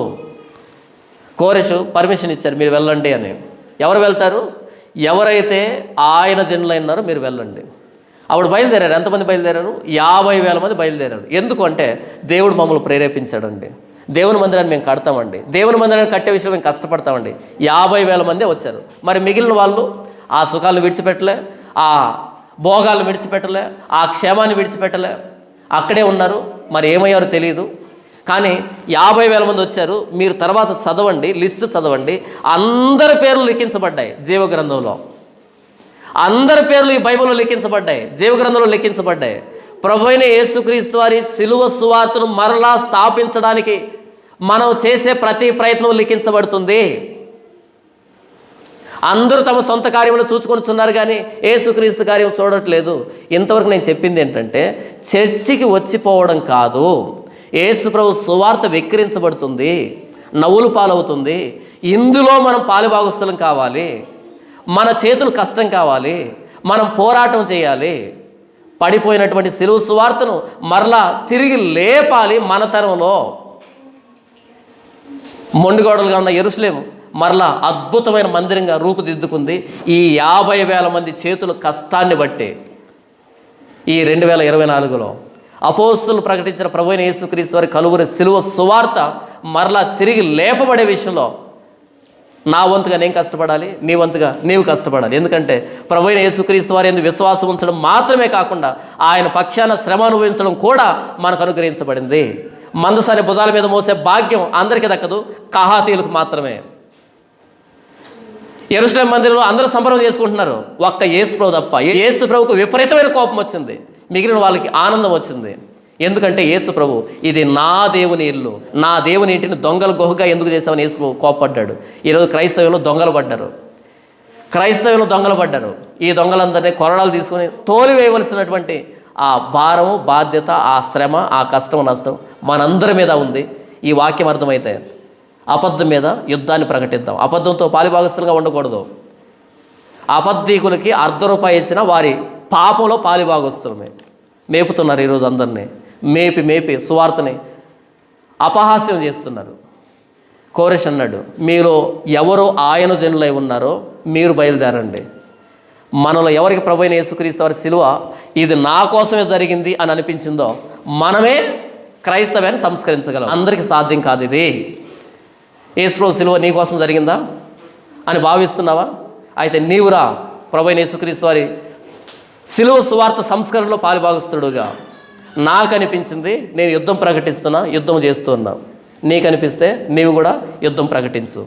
కోరెషు పర్మిషన్ ఇచ్చారు, మీరు వెళ్ళండి అని. ఎవరు వెళ్తారు? ఎవరైతే ఆయన జనులైనారో మీరు వెళ్ళండి. అప్పుడు బయలుదేరారు. ఎంతమంది బయలుదేరారు? 50,000 మంది బయలుదేరారు. ఎందుకు అంటే దేవుడు మమ్మల్ని ప్రేరేపించాడండి. దేవుని మందిరాన్ని మేము కడతామండి, దేవుని మందిరాన్ని కట్టే విషయంలో మేము కష్టపడతామండి. 50,000 మందే వచ్చారు. మరి మిగిలిన వాళ్ళు ఆ సుఖాలను విడిచిపెట్టలే, ఆ భోగాలను విడిచిపెట్టలే, ఆ క్షేమాన్ని విడిచిపెట్టలే, అక్కడే ఉన్నారు. మరి ఏమయ్యారో తెలియదు. కానీ 50,000 మంది వచ్చారు. మీరు తర్వాత చదవండి, లిస్టు చదవండి. అందరి పేర్లు లిఖించబడ్డాయి జీవగ్రంథంలో. అందరి పేర్లు ఈ బైబిల్లో లిఖించబడ్డాయి, జీవగ్రంథంలో లిఖించబడ్డాయి. ప్రభువైన యేసుక్రీస్తు వారి సిలువ సువార్తను మరలా స్థాపించడానికి మనం చేసే ప్రతి ప్రయత్నం లిఖించబడుతుంది. అందరూ తమ సొంత కార్యములు చూసుకొనిస్తున్నారు కానీ యేసుక్రీస్తు కార్యం చూడట్లేదు. ఇంతవరకు నేను చెప్పింది ఏంటంటే చర్చికి వచ్చిపోవడం కాదు, యేసుప్రభు సువార్త వెక్కిరించబడుతుంది, నవ్వులు పాలవుతుంది. ఇందులో మనం పాలుభాగస్తులం కావాలి. మన చేతులు కష్టం కావాలి, మనం పోరాటం చేయాలి. పడిపోయినటువంటి సిలువ సువార్తను మరలా తిరిగి లేపాలి. మన తరంలో మొండిగోడలుగా ఉన్న యెరూషలేము మరలా అద్భుతమైన మందిరంగా రూపుదిద్దుకుంది. ఈ 50,000 మంది చేతుల కష్టాన్ని బట్టి ఈ 2024లో అపోస్తులు ప్రకటించిన ప్రభువైన యేసుక్రీస్తు వారి కలువరి సిలువ సువార్త మరలా తిరిగి లేపబడే విషయంలో నా వంతుగా నేను కష్టపడాలి, నీ వంతుగా నీవు కష్టపడాలి. ఎందుకంటే ప్రభువైన యేసుక్రీస్తు వారి యందు విశ్వాసం ఉంచడం మాత్రమే కాకుండా ఆయన పక్షాన శ్రమ అనుభవించడం కూడా మనకు అనుగ్రహించబడింది. మందసాన్ని భుజాల మీద మోసే భాగ్యం అందరికీ దక్కదు, కహాతీయులకు మాత్రమే. యెరూషలేము మందిరంలో అందరూ సంబరం చేసుకుంటున్నారు, ఒక్క యేసు ప్రభు తప్ప. యేసు ప్రభుకు విపరీతమైన కోపం వచ్చింది, మిగిలిన వాళ్ళకి ఆనందం వచ్చింది. ఎందుకంటే యేసు ప్రభు, ఇది నా దేవుని ఇల్లు, నా దేవుని ఇంటిని దొంగల గుహగా ఎందుకు చేసామని యేసు ప్రభు కోపడ్డాడు. ఈరోజు క్రైస్తవులు దొంగలు పడ్డారు, ఈ దొంగలందరినీ కొరడాలు తీసుకొని తోలివేయవలసినటువంటి ఆ భారము, బాధ్యత, ఆ శ్రమ, ఆ కష్టం, నష్టం మనందరి మీద ఉంది. ఈ వాక్యం అర్థమైతే అబద్ధం మీద యుద్ధాన్ని ప్రకటిద్దాం. అబద్ధంతో పాలిభాగస్తులుగా ఉండకూడదు. అబద్ధీకులకి ₹1 ఇచ్చిన వారి పాపంలో పాలిభాగస్తులమే. మేపుతున్నారు ఈరోజు అందరినీ, మేపి సువార్తని అపహాస్యం చేస్తున్నారు. కోరెష్ అన్నాడు, మీలో ఎవరో ఆయన జనులై ఉన్నారో మీరు బయలుదేరండి. మనలో ఎవరికి ప్రభువైన యేసుక్రీస్తు వారి సిలువ ఇది నా కోసమే జరిగింది అని అనిపించిందో మనమే క్రైస్తవాన్ని సంస్కరించగలం. అందరికీ సాధ్యం కాదు ఇది. యేసు ప్రభు సిలువ నీ కోసం జరిగిందా అని భావిస్తున్నావా? అయితే నీవురా ప్రభువైన యేసుక్రీస్తు వారి సిలువ సువార్త సంస్కరణలో పాలుభాగస్తుడుగా. నాకు అనిపించింది, నేను యుద్ధం ప్రకటిస్తున్నా, యుద్ధం చేస్తున్నా. నీకు అనిపిస్తే నీవు కూడా యుద్ధం ప్రకటించు.